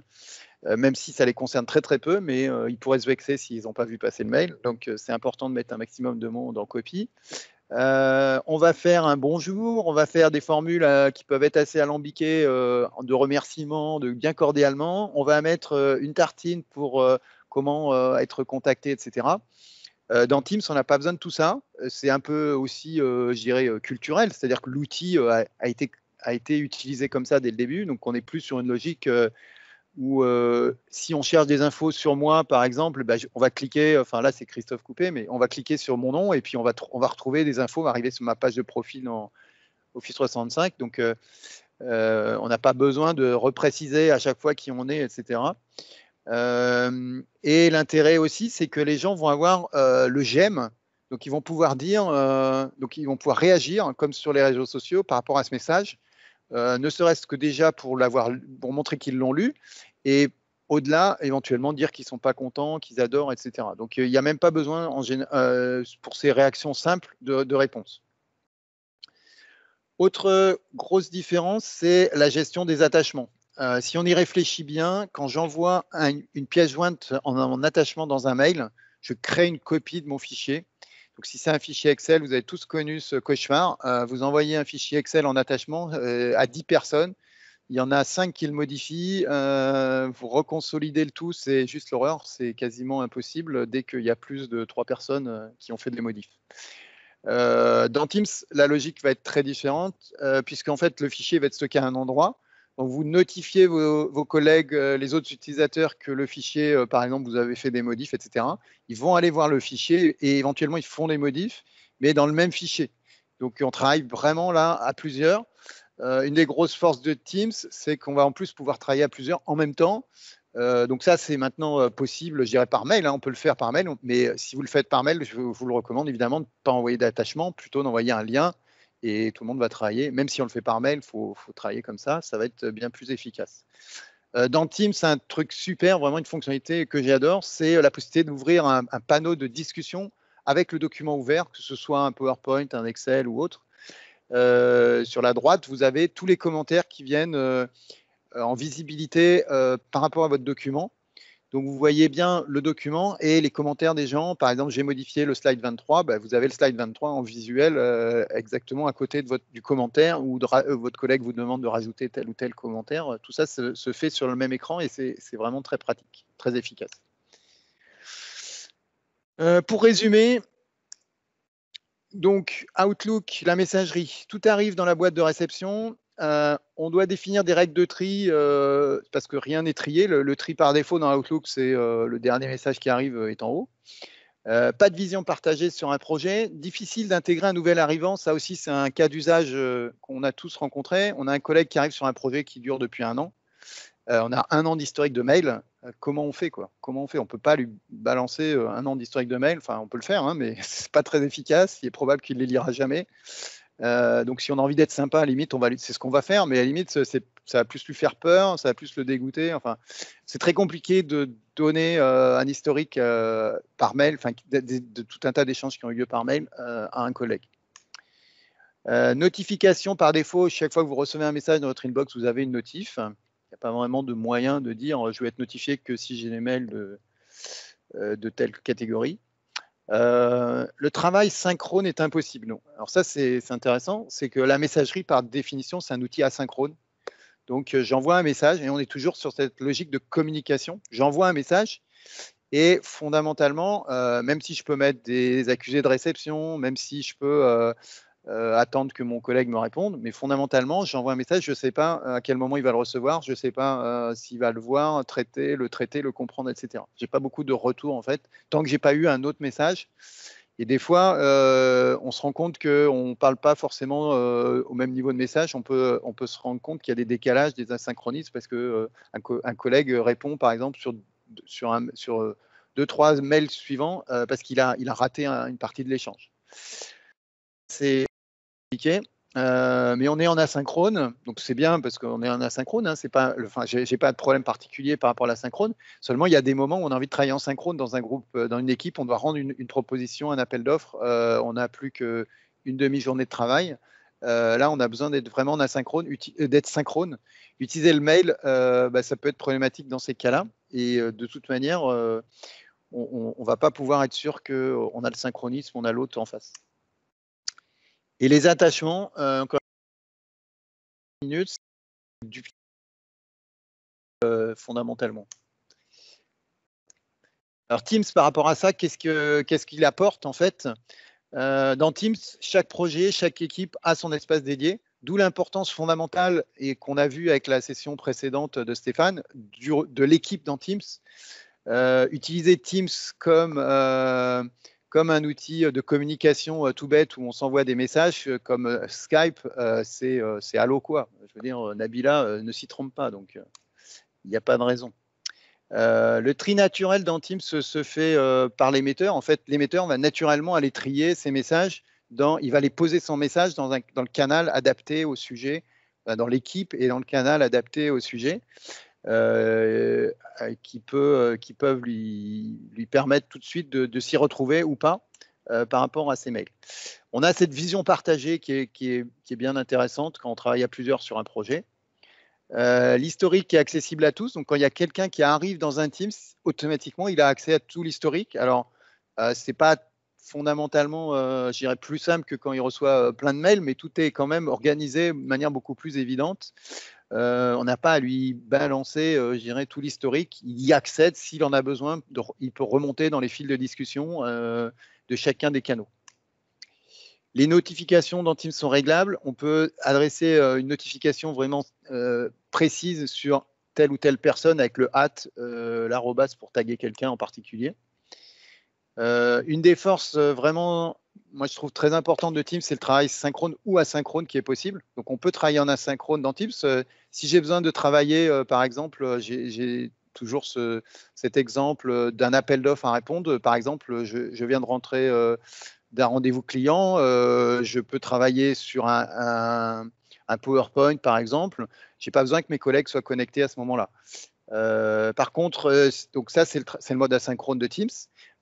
Même si ça les concerne très très peu, mais ils pourraient se vexer s'ils n'ont pas vu passer le mail. Donc c'est important de mettre un maximum de monde en copie. On va faire un bonjour, on va faire des formules qui peuvent être assez alambiquées de remerciements, de bien cordialement. On va mettre une tartine pour comment être contacté, etc. Dans Teams, on n'a pas besoin de tout ça. C'est un peu aussi, je dirais, culturel, c'est-à-dire que l'outil a été utilisé comme ça dès le début. Donc on n'est plus sur une logique où si on cherche des infos sur moi, par exemple, on va cliquer, enfin là c'est Christophe Coupé, mais on va cliquer sur mon nom et puis on va retrouver des infos, on va arriver sur ma page de profil dans Office 365. Donc on n'a pas besoin de repréciser à chaque fois qui on est, etc. Et l'intérêt aussi, c'est que les gens vont avoir le j'aime, donc ils vont pouvoir dire, donc ils vont pouvoir réagir comme sur les réseaux sociaux par rapport à ce message. Ne serait-ce que déjà pour montrer qu'ils l'ont lu, et au-delà, éventuellement dire qu'ils ne sont pas contents, qu'ils adorent, etc. Donc, il n'y a même pas besoin, pour ces réactions simples, de réponse. Autre grosse différence, c'est la gestion des attachements. Si on y réfléchit bien, quand j'envoie une pièce jointe en attachement dans un mail, je crée une copie de mon fichier. Donc, si c'est un fichier Excel, vous avez tous connu ce cauchemar. Vous envoyez un fichier Excel en attachement à 10 personnes. Il y en a 5 qui le modifient. Vous reconsolidez le tout, c'est juste l'horreur. C'est quasiment impossible dès qu'il y a plus de 3 personnes qui ont fait des modifs. Dans Teams, la logique va être très différente puisqu'en fait, le fichier va être stocké à un endroit. Donc, vous notifiez vos collègues, les autres utilisateurs que le fichier, par exemple, vous avez fait des modifs, etc. Ils vont aller voir le fichier et éventuellement, ils font des modifs, mais dans le même fichier. Donc, on travaille vraiment là à plusieurs. Une des grosses forces de Teams, c'est qu'on va en plus pouvoir travailler à plusieurs en même temps. Donc ça, c'est maintenant possible, je dirais par mail, hein, on peut le faire par mail, mais si vous le faites par mail, je vous le recommande évidemment de ne pas envoyer d'attachement, plutôt d'envoyer un lien et tout le monde va travailler. Même si on le fait par mail, il faut travailler comme ça va être bien plus efficace. Dans Teams, un truc super, vraiment une fonctionnalité que j'adore, c'est la possibilité d'ouvrir un panneau de discussion avec le document ouvert, que ce soit un PowerPoint, un Excel ou autre. Sur la droite, vous avez tous les commentaires qui viennent en visibilité par rapport à votre document. Donc, vous voyez bien le document et les commentaires des gens. Par exemple, j'ai modifié le slide 23. Vous avez le slide 23 en visuel exactement à côté de du commentaire ou votre collègue vous demande de rajouter tel ou tel commentaire. Tout ça se fait sur le même écran et c'est vraiment très pratique, très efficace. Pour résumer, donc Outlook, la messagerie, tout arrive dans la boîte de réception. On doit définir des règles de tri parce que rien n'est trié. Le tri par défaut dans Outlook, c'est le dernier message qui arrive est en haut. Pas de vision partagée sur un projet. Difficile d'intégrer un nouvel arrivant. Ça aussi, c'est un cas d'usage qu'on a tous rencontré. On a un collègue qui arrive sur un projet qui dure depuis 1 an. On a 1 an d'historique de mail. Comment on fait quoi? Comment on fait? On ne peut pas lui balancer 1 an d'historique de mail. Enfin, on peut le faire, hein, mais c'est pas très efficace. Il est probable qu'il ne les lira jamais. Donc, si on a envie d'être sympa, à la limite, c'est ce qu'on va faire, mais à la limite, ça va plus lui faire peur, ça va plus le dégoûter. Enfin, c'est très compliqué de donner un historique par mail, enfin, de tout un tas d'échanges qui ont eu lieu par mail à un collègue. Notification par défaut, chaque fois que vous recevez un message dans votre inbox, vous avez une notif. Il n'y a pas vraiment de moyen de dire je vais être notifié que si j'ai des mails de telle catégorie. Le travail synchrone est impossible. Non. Alors ça, c'est intéressant, c'est que la messagerie, par définition, c'est un outil asynchrone. Donc, j'envoie un message et on est toujours sur cette logique de communication. J'envoie un message et fondamentalement, même si je peux mettre des accusés de réception, même si je peux attendre que mon collègue me réponde, mais fondamentalement, j'envoie un message, je ne sais pas à quel moment il va le recevoir, je ne sais pas s'il va le voir, le traiter, le comprendre, etc. Je n'ai pas beaucoup de retours, en fait, tant que je n'ai pas eu un autre message. Et des fois, on se rend compte qu'on ne parle pas forcément au même niveau de message. On peut se rendre compte qu'il y a des décalages, des asynchronismes, parce qu'un collègue répond, par exemple, sur 2-3 mails suivants, parce qu'il a raté une partie de l'échange. C'est compliqué, mais on est en asynchrone, donc c'est bien parce qu'on est en asynchrone. Hein, j'ai pas de problème particulier par rapport à l'asynchrone. Seulement, il y a des moments où on a envie de travailler en synchrone dans un groupe, dans une équipe. On doit rendre une proposition, un appel d'offres. On n'a plus qu'une demi-journée de travail. Là, on a besoin d'être vraiment en asynchrone, d'être synchrone. Utiliser le mail, ça peut être problématique dans ces cas-là. Et de toute manière, on ne va pas pouvoir être sûr qu'on a le synchronisme, on a l'autre en face. Et les attachements, encore une minute, du fondamentalement. Alors Teams, par rapport à ça, qu'est-ce qu'il apporte en fait? Dans Teams, chaque projet, chaque équipe a son espace dédié, d'où l'importance fondamentale et qu'on a vu avec la session précédente de Stéphane, de l'équipe dans Teams. Utiliser Teams comme un outil de communication tout bête où on s'envoie des messages comme Skype, c'est allô quoi. Je veux dire, Nabila ne s'y trompe pas, donc il n'y a pas de raison. Le tri naturel dans Teams se fait par l'émetteur. En fait, l'émetteur va naturellement aller trier ses messages. Il va aller poser son message dans le canal adapté au sujet, dans l'équipe et dans le canal adapté au sujet. Qui peuvent lui permettre tout de suite de s'y retrouver ou pas par rapport à ses mails. On a cette vision partagée qui est bien intéressante quand on travaille à plusieurs sur un projet. L'historique est accessible à tous. Donc, quand il y a quelqu'un qui arrive dans un Teams, automatiquement, il a accès à tout l'historique. Alors, ce n'est pas fondamentalement, je dirais, plus simple que quand il reçoit plein de mails, mais tout est quand même organisé de manière beaucoup plus évidente. On n'a pas à lui balancer, je dirais, tout l'historique. Il y accède s'il en a besoin. Il peut remonter dans les fils de discussion de chacun des canaux. Les notifications dans Teams sont réglables. On peut adresser une notification vraiment précise sur telle ou telle personne avec le l'arrobas pour taguer quelqu'un en particulier. Une des forces vraiment moi, je trouve très important de Teams, c'est le travail synchrone ou asynchrone qui est possible. Donc, on peut travailler en asynchrone dans Teams. Si j'ai besoin de travailler, par exemple, j'ai toujours cet exemple d'un appel d'offres à répondre. Par exemple, je viens de rentrer d'un rendez-vous client, je peux travailler sur un PowerPoint, par exemple. Je n'ai pas besoin que mes collègues soient connectés à ce moment-là. Par contre, donc ça, c'est le mode asynchrone de Teams.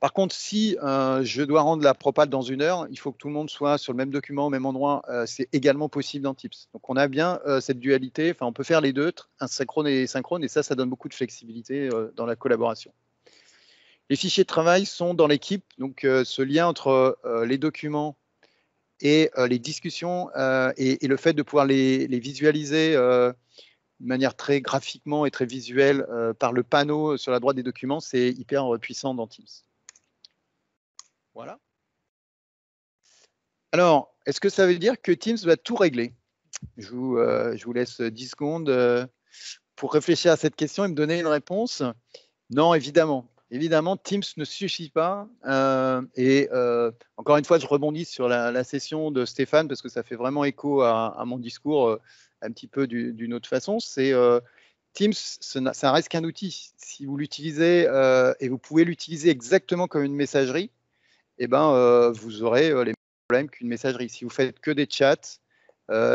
Par contre, si je dois rendre la propale dans 1 heure, il faut que tout le monde soit sur le même document, au même endroit. C'est également possible dans Teams. Donc, on a bien cette dualité. Enfin, on peut faire les deux, asynchrone et synchrone, et ça donne beaucoup de flexibilité dans la collaboration. Les fichiers de travail sont dans l'équipe. Donc, ce lien entre les documents et les discussions et le fait de pouvoir les visualiser de manière très graphiquement et très visuelle par le panneau sur la droite des documents, c'est hyper puissant dans Teams. Voilà. Alors, est-ce que ça veut dire que Teams va tout régler? Je vous laisse 10 secondes pour réfléchir à cette question et me donner une réponse. Non, évidemment. Évidemment, Teams ne suffit pas. Encore une fois, je rebondis sur la session de Stéphane parce que ça fait vraiment écho à mon discours un petit peu d'une autre façon. C'est Teams, ça reste qu'un outil. Si vous l'utilisez et vous pouvez l'utiliser exactement comme une messagerie, eh ben, vous aurez les mêmes problèmes qu'une messagerie. Si vous faites que des chats,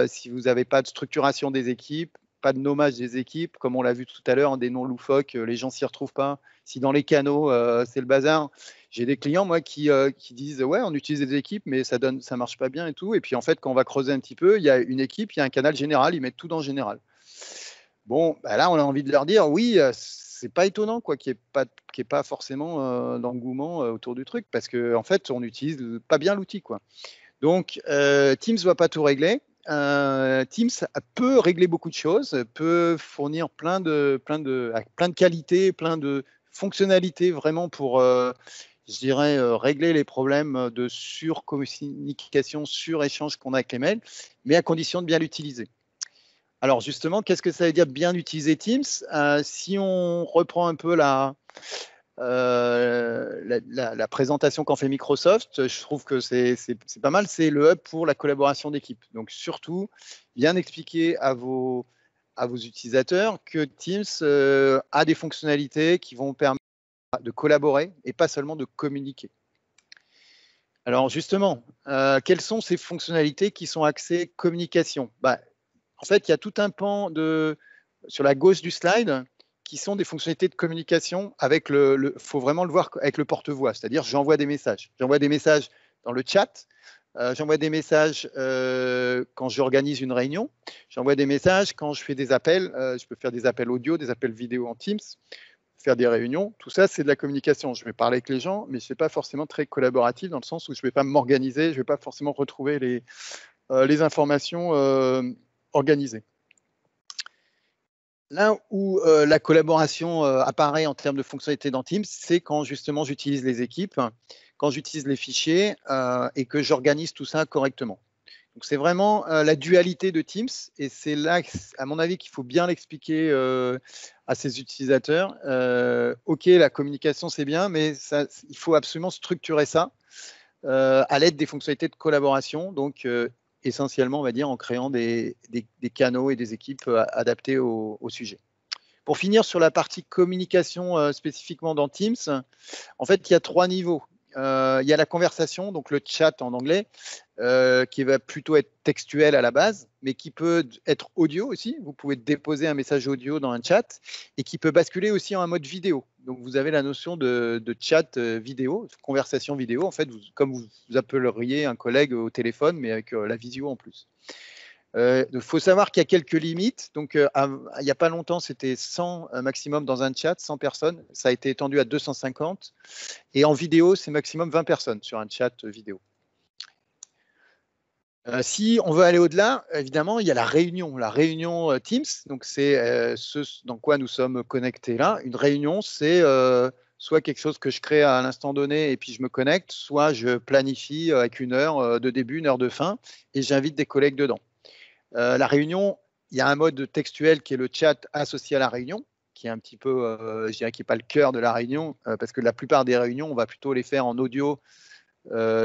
si vous n'avez pas de structuration des équipes, pas de nommage des équipes, comme on l'a vu tout à l'heure, des noms loufoques, les gens s'y retrouvent pas. Si dans les canaux, c'est le bazar. J'ai des clients, moi, qui disent ouais, on utilise des équipes, mais ça marche pas bien et tout. Et puis en fait, quand on va creuser un petit peu, il y a une équipe, il y a un canal général, ils mettent tout dans général. Bon, bah là, on a envie de leur dire oui, c'est pas étonnant quoi, qu'il n'y ait pas forcément d'engouement autour du truc, parce qu'en fait, on n'utilise pas bien l'outil, quoi. Donc, Teams ne va pas tout régler. Teams peut régler beaucoup de choses, peut fournir plein de qualités, plein de fonctionnalités vraiment pour, je dirais, régler les problèmes de surcommunication, suréchange qu'on a avec les mails, mais à condition de bien l'utiliser. Alors justement, qu'est-ce que ça veut dire bien utiliser Teams? Si on reprend un peu la présentation qu'en fait Microsoft, je trouve que c'est pas mal, c'est le hub pour la collaboration d'équipe. Donc surtout, bien expliquer à vos utilisateurs que Teams a des fonctionnalités qui vont permettre de collaborer et pas seulement de communiquer. Alors justement, quelles sont ces fonctionnalités qui sont axées communication? En fait, il y a tout un pan sur la gauche du slide qui sont des fonctionnalités de communication avec faut vraiment le voir avec le porte-voix, c'est-à-dire j'envoie des messages. J'envoie des messages dans le chat, j'envoie des messages quand j'organise une réunion, j'envoie des messages quand je fais des appels, je peux faire des appels audio, des appels vidéo en Teams, faire des réunions. Tout ça, c'est de la communication. Je vais parler avec les gens, mais ce n'est pas forcément très collaboratif dans le sens où je ne vais pas m'organiser, je ne vais pas forcément retrouver les informations organisées. Là où la collaboration apparaît en termes de fonctionnalité dans Teams, c'est quand justement j'utilise les équipes, quand j'utilise les fichiers et que j'organise tout ça correctement. Donc c'est vraiment la dualité de Teams et c'est là, à mon avis, qu'il faut bien l'expliquer à ses utilisateurs. Ok, la communication c'est bien, mais il faut absolument structurer ça à l'aide des fonctionnalités de collaboration. Donc essentiellement, on va dire, en créant des canaux et des équipes adaptées au sujet. Pour finir sur la partie communication spécifiquement dans Teams, en fait, il y a 3 niveaux. Il y a la conversation, donc le chat en anglais, qui va plutôt être textuel à la base, mais qui peut être audio aussi. Vous pouvez déposer un message audio dans un chat et qui peut basculer aussi en mode vidéo. Donc, vous avez la notion de chat vidéo, conversation vidéo, en fait, comme vous appelleriez un collègue au téléphone, mais avec la visio en plus. Il faut savoir qu'il y a quelques limites. Donc, il n'y a pas longtemps, c'était 100 maximum dans un chat, 100 personnes. Ça a été étendu à 250. Et en vidéo, c'est maximum 20 personnes sur un chat vidéo. Si on veut aller au-delà, évidemment, il y a la réunion Teams. Donc, c'est ce dans quoi nous sommes connectés là. Une réunion, c'est soit quelque chose que je crée à l'instant donné et puis je me connecte, soit je planifie avec 1 heure de début, 1 heure de fin et j'invite des collègues dedans. La réunion, il y a un mode textuel qui est le chat associé à la réunion, qui est un petit peu, je dirais, qui n'est pas le cœur de la réunion, parce que la plupart des réunions, on va plutôt les faire en audio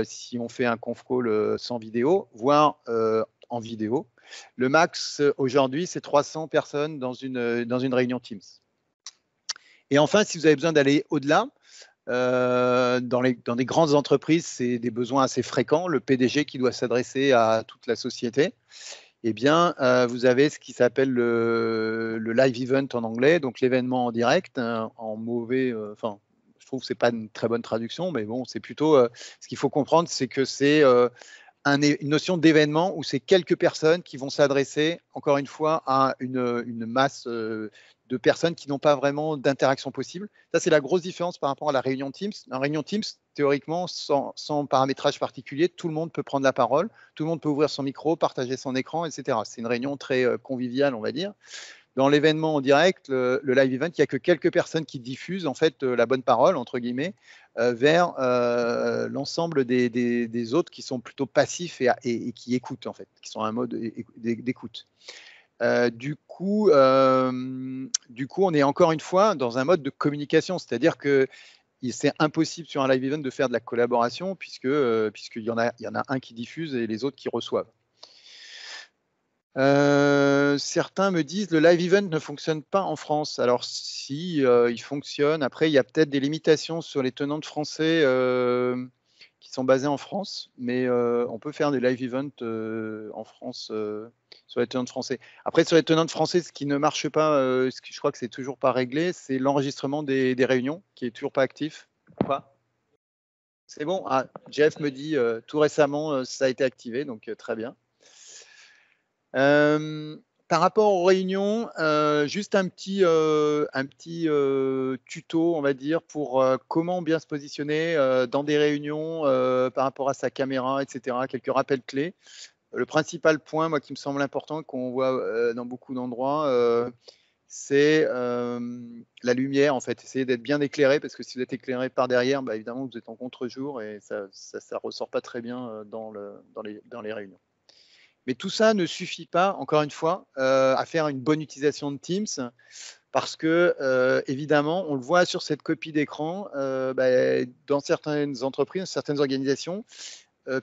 si on fait un conf call sans vidéo, voire en vidéo. Le max aujourd'hui, c'est 300 personnes dans une réunion Teams. Et enfin, si vous avez besoin d'aller au-delà, dans des grandes entreprises, c'est des besoins assez fréquents. Le PDG qui doit s'adresser à toute la société, eh bien, vous avez ce qui s'appelle le live event en anglais, donc l'événement en direct, hein, en mauvais, enfin, je trouve que c'est pas une très bonne traduction, mais bon, c'est plutôt, ce qu'il faut comprendre, c'est que c'est une notion d'événement où c'est quelques personnes qui vont s'adresser, encore une fois, à une masse de personnes qui n'ont pas vraiment d'interaction possible. Ça, c'est la grosse différence par rapport à la réunion Teams. En réunion Teams, théoriquement, sans paramétrage particulier, tout le monde peut prendre la parole, tout le monde peut ouvrir son micro, partager son écran, etc. C'est une réunion très conviviale, on va dire. Dans l'événement en direct, le live event, il n'y a que quelques personnes qui diffusent en fait la bonne parole, entre guillemets, vers l'ensemble des autres qui sont plutôt passifs et qui écoutent, en fait, qui sont à un mode d'écoute. Du coup, on est encore une fois dans un mode de communication, c'est-à-dire que c'est impossible sur un live event de faire de la collaboration puisqu'il y en a un qui diffuse et les autres qui reçoivent. Certains me disent le live event ne fonctionne pas en France. Alors si, il fonctionne. Après, il y a peut-être des limitations sur les tenants de français qui sont basés en France, mais on peut faire des live events en France sur les tenants de français. Après, sur les tenants de français, ce qui ne marche pas, je crois que c'est toujours pas réglé, c'est l'enregistrement des réunions qui est toujours pas actif. C'est bon. Ah, Jeff me dit tout récemment, ça a été activé, donc très bien. Par rapport aux réunions, juste un petit tuto, on va dire, pour comment bien se positionner dans des réunions par rapport à sa caméra, etc. Quelques rappels clés. Le principal point, moi, qui me semble important, qu'on voit dans beaucoup d'endroits, c'est la lumière, en fait. Essayez d'être bien éclairé, parce que si vous êtes éclairé par derrière, bah, évidemment, vous êtes en contre-jour et ça ressort pas très bien dans les réunions. Mais tout ça ne suffit pas, encore une fois, à faire une bonne utilisation de Teams parce que, évidemment, on le voit sur cette copie d'écran, dans certaines entreprises, certaines organisations,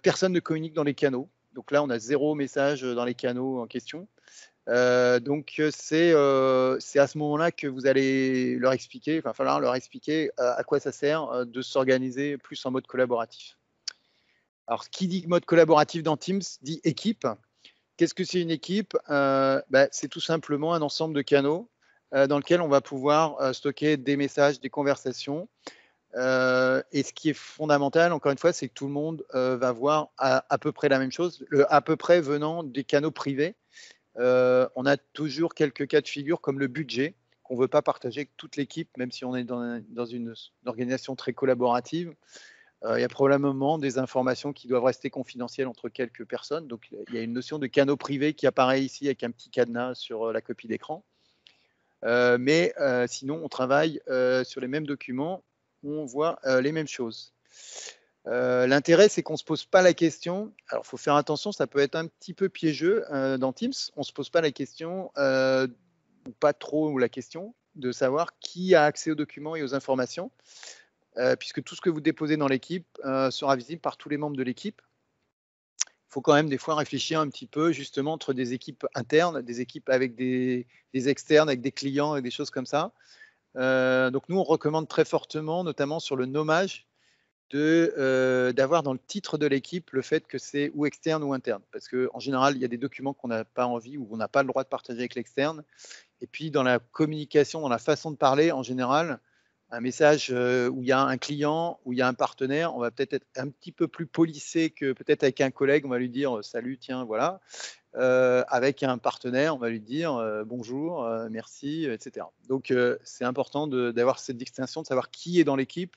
personne ne communique dans les canaux. Donc là, on a 0 message dans les canaux en question. Donc, c'est à ce moment-là que vous allez leur expliquer, il va falloir leur expliquer à quoi ça sert de s'organiser plus en mode collaboratif. Alors, qui dit mode collaboratif dans Teams dit équipe. Qu'est-ce que c'est une équipe? C'est tout simplement un ensemble de canaux dans lequel on va pouvoir stocker des messages, des conversations. Et ce qui est fondamental, encore une fois, c'est que tout le monde va voir à peu près la même chose, à peu près venant des canaux privés. On a toujours quelques cas de figure comme le budget qu'on ne veut pas partager avec toute l'équipe, même si on est dans une organisation très collaborative. Il y a probablement des informations qui doivent rester confidentielles entre quelques personnes. Donc, il y a une notion de canaux privés qui apparaît ici avec un petit cadenas sur la copie d'écran. Mais sinon, on travaille sur les mêmes documents où on voit les mêmes choses. L'intérêt, c'est qu'on ne se pose pas la question. Alors, il faut faire attention, ça peut être un petit peu piégeux dans Teams. On ne se pose pas la question, ou pas trop la question, de savoir qui a accès aux documents et aux informations. Puisque tout ce que vous déposez dans l'équipe sera visible par tous les membres de l'équipe. Il faut quand même des fois réfléchir un petit peu justement entre des équipes internes, des équipes avec des externes, avec des clients et des choses comme ça. Donc nous, on recommande très fortement, notamment sur le nommage, d'avoir dans le titre de l'équipe le fait que c'est ou externe ou interne. Parce qu'en général, il y a des documents qu'on n'a pas envie ou qu'on n'a pas le droit de partager avec l'externe. Et puis dans la communication, dans la façon de parler, en général, un message où il y a un client, où il y a un partenaire, on va peut-être être un petit peu plus policé que peut-être avec un collègue, on va lui dire salut, tiens, voilà. Avec un partenaire, on va lui dire bonjour, merci, etc. Donc c'est important d'avoir cette distinction, de savoir qui est dans l'équipe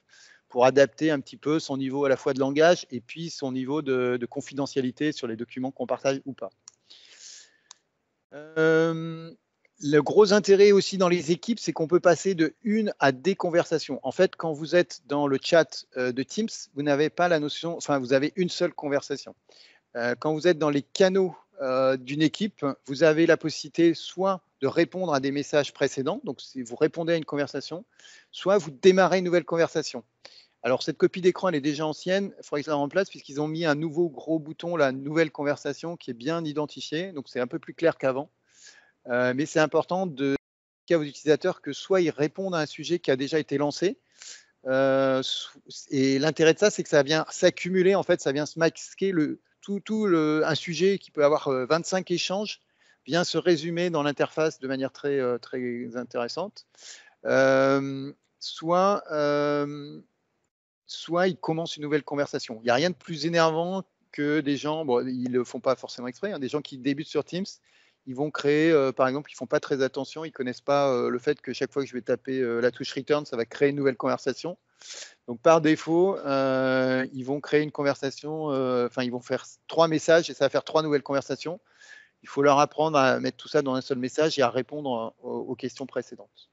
pour adapter un petit peu son niveau à la fois de langage et puis son niveau de confidentialité sur les documents qu'on partage ou pas. Le gros intérêt aussi dans les équipes, c'est qu'on peut passer de une à des conversations. En fait, quand vous êtes dans le chat de Teams, vous n'avez pas la notion, enfin, vous avez une seule conversation. Quand vous êtes dans les canaux d'une équipe, vous avez la possibilité soit de répondre à des messages précédents, donc si vous répondez à une conversation, soit vous démarrez une nouvelle conversation. Alors, cette copie d'écran, elle est déjà ancienne. Il faudrait que ça la remplace puisqu'ils ont mis un nouveau gros bouton, la nouvelle conversation, qui est bien identifié. Donc, c'est un peu plus clair qu'avant. Mais c'est important de dire à vos utilisateurs que soit ils répondent à un sujet qui a déjà été lancé, et l'intérêt de ça, c'est que ça vient s'accumuler, en fait, ça vient se masquer un sujet qui peut avoir 25 échanges, vient se résumer dans l'interface de manière très intéressante. Soit, soit ils commencent une nouvelle conversation. Il n'y a rien de plus énervant que des gens, bon, ils ne le font pas forcément exprès, hein, des gens qui débutent sur Teams, ils vont créer, par exemple, ils ne font pas très attention, ils ne connaissent pas le fait que chaque fois que je vais taper la touche Return, ça va créer une nouvelle conversation. Donc par défaut, ils vont créer une conversation, enfin ils vont faire 3 messages et ça va faire 3 nouvelles conversations. Il faut leur apprendre à mettre tout ça dans un seul message et à répondre aux questions précédentes.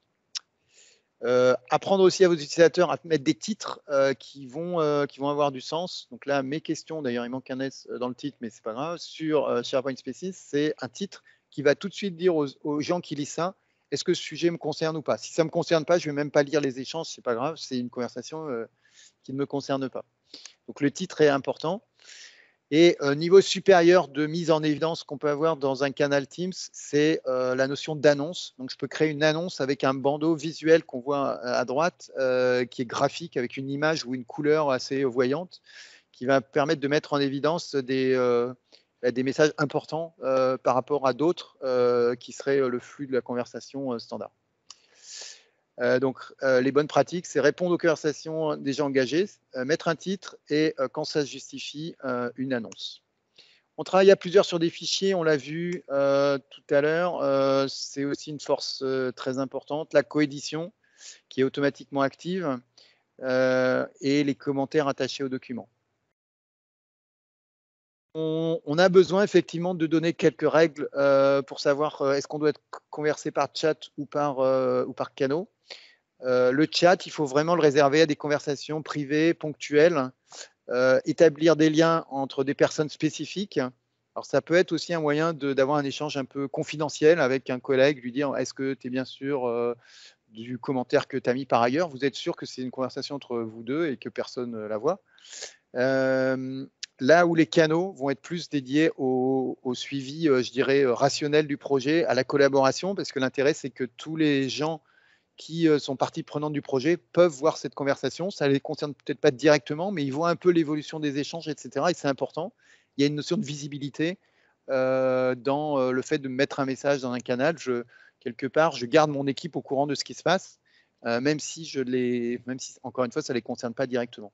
Apprendre aussi à vos utilisateurs à mettre des titres qui vont avoir du sens. Donc là, mes questions, d'ailleurs, il manque un S dans le titre, mais c'est pas grave, sur SharePoint Spaces, c'est un titre qui va tout de suite dire aux gens qui lisent ça, est-ce que ce sujet me concerne ou pas? Si ça ne me concerne pas, je ne vais même pas lire les échanges, c'est pas grave, c'est une conversation qui ne me concerne pas. Donc le titre est important. Et niveau supérieur de mise en évidence qu'on peut avoir dans un canal Teams, c'est la notion d'annonce. Donc, je peux créer une annonce avec un bandeau visuel qu'on voit à droite, qui est graphique avec une image ou une couleur assez voyante, qui va permettre de mettre en évidence des messages importants par rapport à d'autres qui seraient le flux de la conversation standard. Donc, les bonnes pratiques, c'est répondre aux conversations déjà engagées, mettre un titre et, quand ça se justifie, une annonce. On travaille à plusieurs sur des fichiers, on l'a vu tout à l'heure. C'est aussi une force très importante. La coédition qui est automatiquement active et les commentaires attachés au document. On a besoin effectivement de donner quelques règles pour savoir est-ce qu'on doit être conversé par chat ou par canaux. Le chat, il faut vraiment le réserver à des conversations privées, ponctuelles, établir des liens entre des personnes spécifiques. Alors, ça peut être aussi un moyen d'avoir un échange un peu confidentiel avec un collègue, lui dire est-ce que tu es bien sûr du commentaire que tu as mis par ailleurs? Vous êtes sûr que c'est une conversation entre vous deux et que personne ne la voit? Là où les canaux vont être plus dédiés au suivi, je dirais, rationnel du projet, à la collaboration, parce que l'intérêt, c'est que tous les gens qui sont partie prenante du projet peuvent voir cette conversation. Ça ne les concerne peut-être pas directement, mais ils voient un peu l'évolution des échanges, etc. Et c'est important. Il y a une notion de visibilité dans le fait de mettre un message dans un canal. Quelque part, je garde mon équipe au courant de ce qui se passe, même si, encore une fois, ça ne les concerne pas directement.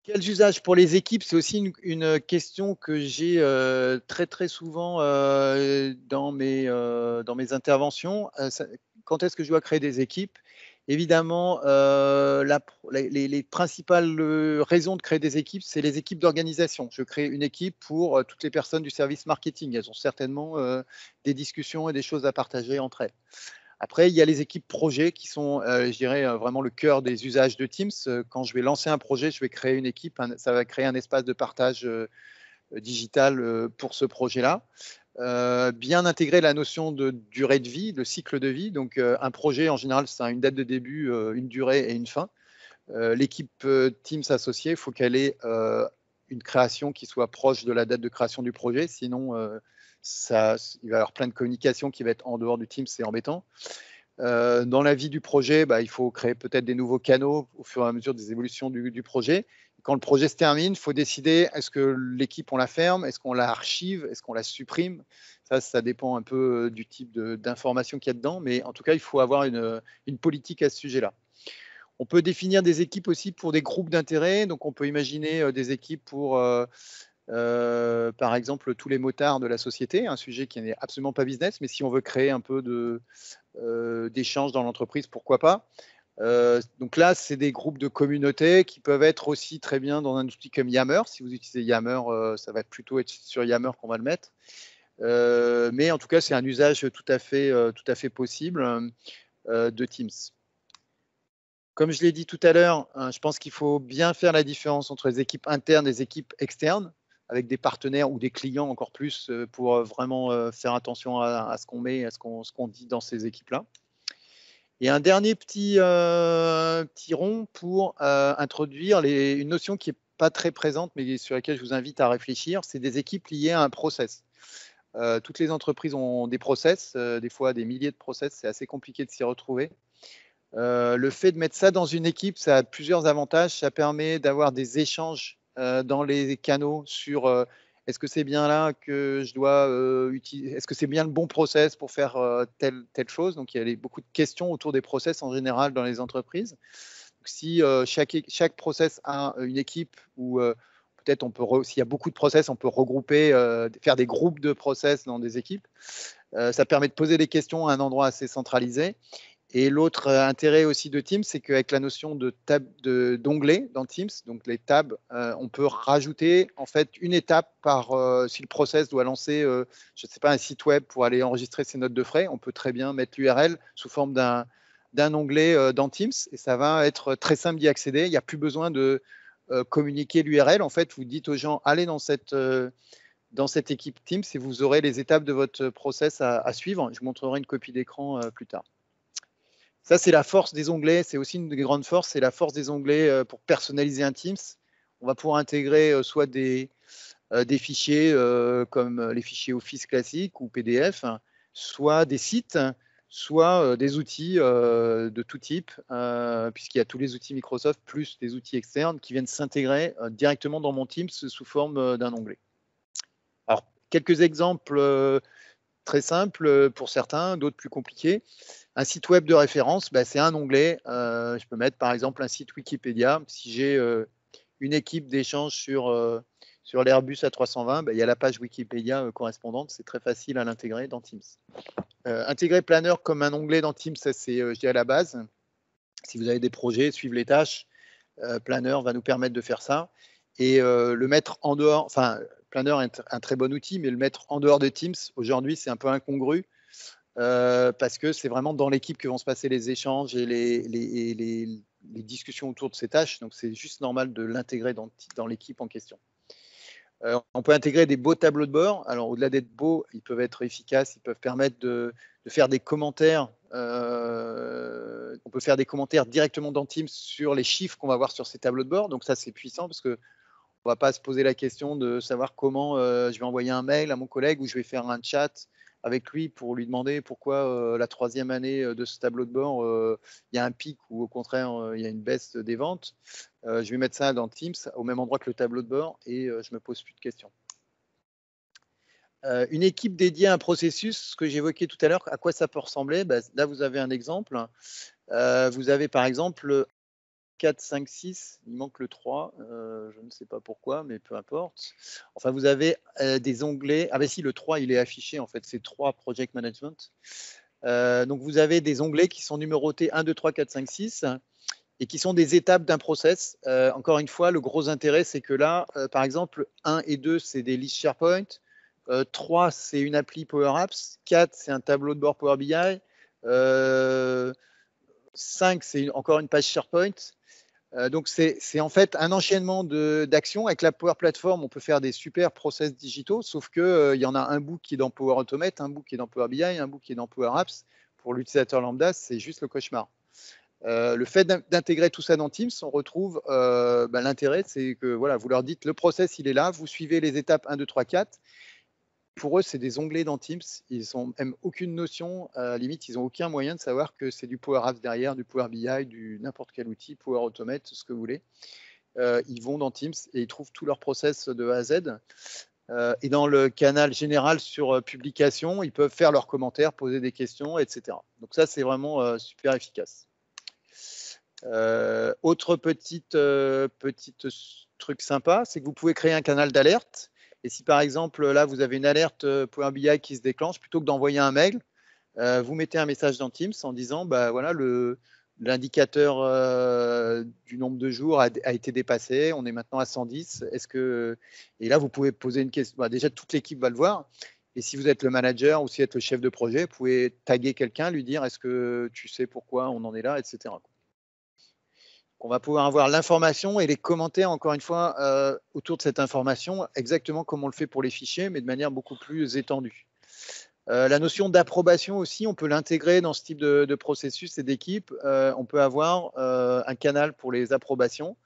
Quels usages pour les équipes? C'est aussi une question que j'ai très souvent dans mes interventions. Quand est-ce que je dois créer des équipes? Évidemment, les principales raisons de créer des équipes, c'est les équipes d'organisation. Je crée une équipe pour toutes les personnes du service marketing. Elles ont certainement des discussions et des choses à partager entre elles. Après, il y a les équipes projets qui sont, je dirais, vraiment le cœur des usages de Teams. Quand je vais lancer un projet, je vais créer une équipe, ça va créer un espace de partage digital pour ce projet-là. Bien intégrer la notion de durée de vie, de cycle de vie. Donc, un projet, en général, ça a une date de début, une durée et une fin. L'équipe Teams associée, il faut qu'elle ait une création qui soit proche de la date de création du projet. Sinon, il va y avoir plein de communication qui va être en dehors du Teams, c'est embêtant. Dans la vie du projet, il faut créer peut-être des nouveaux canaux au fur et à mesure des évolutions du projet. Quand le projet se termine, il faut décider est-ce que l'équipe, on la ferme, est-ce qu'on la archive, est-ce qu'on la supprime. Ça dépend un peu du type d'information qu'il y a dedans, mais en tout cas, il faut avoir une politique à ce sujet-là. On peut définir des équipes aussi pour des groupes d'intérêt. Donc, on peut imaginer des équipes pour, par exemple, tous les motards de la société, un sujet qui n'est absolument pas business, mais si on veut créer un peu d'échanges dans l'entreprise, pourquoi pas. Donc là, c'est des groupes de communautés qui peuvent être aussi très bien dans un outil comme Yammer. Si vous utilisez Yammer, ça va plutôt être sur Yammer qu'on va le mettre. Mais en tout cas, c'est un usage tout à fait possible de Teams. Comme je l'ai dit tout à l'heure, je pense qu'il faut bien faire la différence entre les équipes internes et les équipes externes, avec des partenaires ou des clients encore plus, pour vraiment faire attention à ce qu'on met, à ce qu'on dit dans ces équipes-là. Et un dernier petit rond pour introduire une notion qui n'est pas très présente, mais sur laquelle je vous invite à réfléchir, c'est des équipes liées à un process. Toutes les entreprises ont des process, des fois des milliers de process, c'est assez compliqué de s'y retrouver. Le fait de mettre ça dans une équipe, ça a plusieurs avantages. Ça permet d'avoir des échanges dans les canaux sur est-ce que c'est bien là que je dois utiliser, est-ce que c'est bien le bon process pour faire telle chose. Donc, il y a beaucoup de questions autour des process en général dans les entreprises. Donc, si chaque process a une équipe ou peut-être s'il y a beaucoup de process, on peut regrouper, faire des groupes de process dans des équipes. Ça permet de poser des questions à un endroit assez centralisé. Et l'autre intérêt aussi de Teams, c'est qu'avec la notion d'onglet dans Teams, donc les tabs, on peut rajouter en fait une étape par si le process doit lancer, je ne sais pas, un site web pour aller enregistrer ses notes de frais, on peut très bien mettre l'URL sous forme d'un onglet dans Teams et ça va être très simple d'y accéder. Il n'y a plus besoin de communiquer l'URL. En fait, vous dites aux gens, allez dans cette équipe Teams et vous aurez les étapes de votre process à suivre. Je vous montrerai une copie d'écran plus tard. Ça, c'est la force des onglets. C'est aussi une des grandes forces, c'est la force des onglets pour personnaliser un Teams. On va pouvoir intégrer soit des fichiers comme les fichiers Office classiques ou PDF, soit des sites, soit des outils de tout type, puisqu'il y a tous les outils Microsoft plus des outils externes qui viennent s'intégrer directement dans mon Teams sous forme d'un onglet. Alors, quelques exemples très simples pour certains, d'autres plus compliqués. Un site web de référence, c'est un onglet. Je peux mettre par exemple un site Wikipédia. Si j'ai une équipe d'échange sur l'Airbus A320, il y a la page Wikipédia correspondante. C'est très facile à l'intégrer dans Teams. Intégrer Planner comme un onglet dans Teams, ça c'est, je dis à la base. Si vous avez des projets, suivre les tâches, Planner va nous permettre de faire ça. Et le mettre en dehors, enfin, Planner est un très bon outil, mais le mettre en dehors de Teams, aujourd'hui, c'est un peu incongru. Parce que c'est vraiment dans l'équipe que vont se passer les échanges et les discussions autour de ces tâches. Donc, c'est juste normal de l'intégrer dans l'équipe en question. On peut intégrer des beaux tableaux de bord. Alors, au-delà d'être beaux, ils peuvent être efficaces. Ils peuvent permettre de faire des commentaires. On peut faire des commentaires directement dans Teams sur les chiffres qu'on va voir sur ces tableaux de bord. Donc, ça, c'est puissant parce que on ne va pas se poser la question de savoir comment je vais envoyer un mail à mon collègue ou je vais faire un chat avec lui pour lui demander pourquoi la 3e année de ce tableau de bord, il y a un pic ou au contraire, il y a une baisse des ventes. Je vais mettre ça dans Teams au même endroit que le tableau de bord et je ne me pose plus de questions. Une équipe dédiée à un processus, ce que j'évoquais tout à l'heure, à quoi ça peut ressembler? Là, vous avez un exemple. Vous avez par exemple 4, 5, 6, il manque le 3, je ne sais pas pourquoi, mais peu importe. Enfin, vous avez des onglets. Ah ben si, le 3, il est affiché, en fait, c'est 3 Project Management. Donc, vous avez des onglets qui sont numérotés 1, 2, 3, 4, 5, 6 et qui sont des étapes d'un process. Encore une fois, le gros intérêt, c'est que là, par exemple, 1 et 2, c'est des listes SharePoint. 3, c'est une appli Power Apps. 4, c'est un tableau de bord Power BI. 5, c'est encore une page SharePoint. Donc, c'est en fait un enchaînement d'actions. Avec la Power Platform, on peut faire des super process digitaux, sauf qu'il y en a un bout qui est dans Power Automate, un bout qui est dans Power BI, un bout qui est dans Power Apps. Pour l'utilisateur lambda, c'est juste le cauchemar. Le fait d'intégrer tout ça dans Teams, on retrouve l'intérêt, c'est que voilà, vous leur dites le process, il est là, vous suivez les étapes 1, 2, 3, 4. Pour eux, c'est des onglets dans Teams. Ils n'ont même aucune notion, limite, ils n'ont aucun moyen de savoir que c'est du Power Apps derrière, du Power BI, du n'importe quel outil, Power Automate, ce que vous voulez. Ils vont dans Teams et ils trouvent tout leur process de A à Z. Et dans le canal général sur publication, ils peuvent faire leurs commentaires, poser des questions, etc. Donc ça, c'est vraiment super efficace. Autre petite truc sympa, c'est que vous pouvez créer un canal d'alerte. Et si par exemple, là, vous avez une alerte Power BI qui se déclenche, plutôt que d'envoyer un mail, vous mettez un message dans Teams en disant, voilà, l'indicateur du nombre de jours a été dépassé, on est maintenant à 110. Et là, vous pouvez poser une question. Déjà, toute l'équipe va le voir. Et si vous êtes le manager ou si vous êtes le chef de projet, vous pouvez taguer quelqu'un, lui dire, est-ce que tu sais pourquoi on en est là, etc. On va pouvoir avoir l'information et les commentaires, encore une fois, autour de cette information, exactement comme on le fait pour les fichiers, mais de manière beaucoup plus étendue. La notion d'approbation aussi, on peut l'intégrer dans ce type de processus et d'équipe. On peut avoir un canal pour les approbations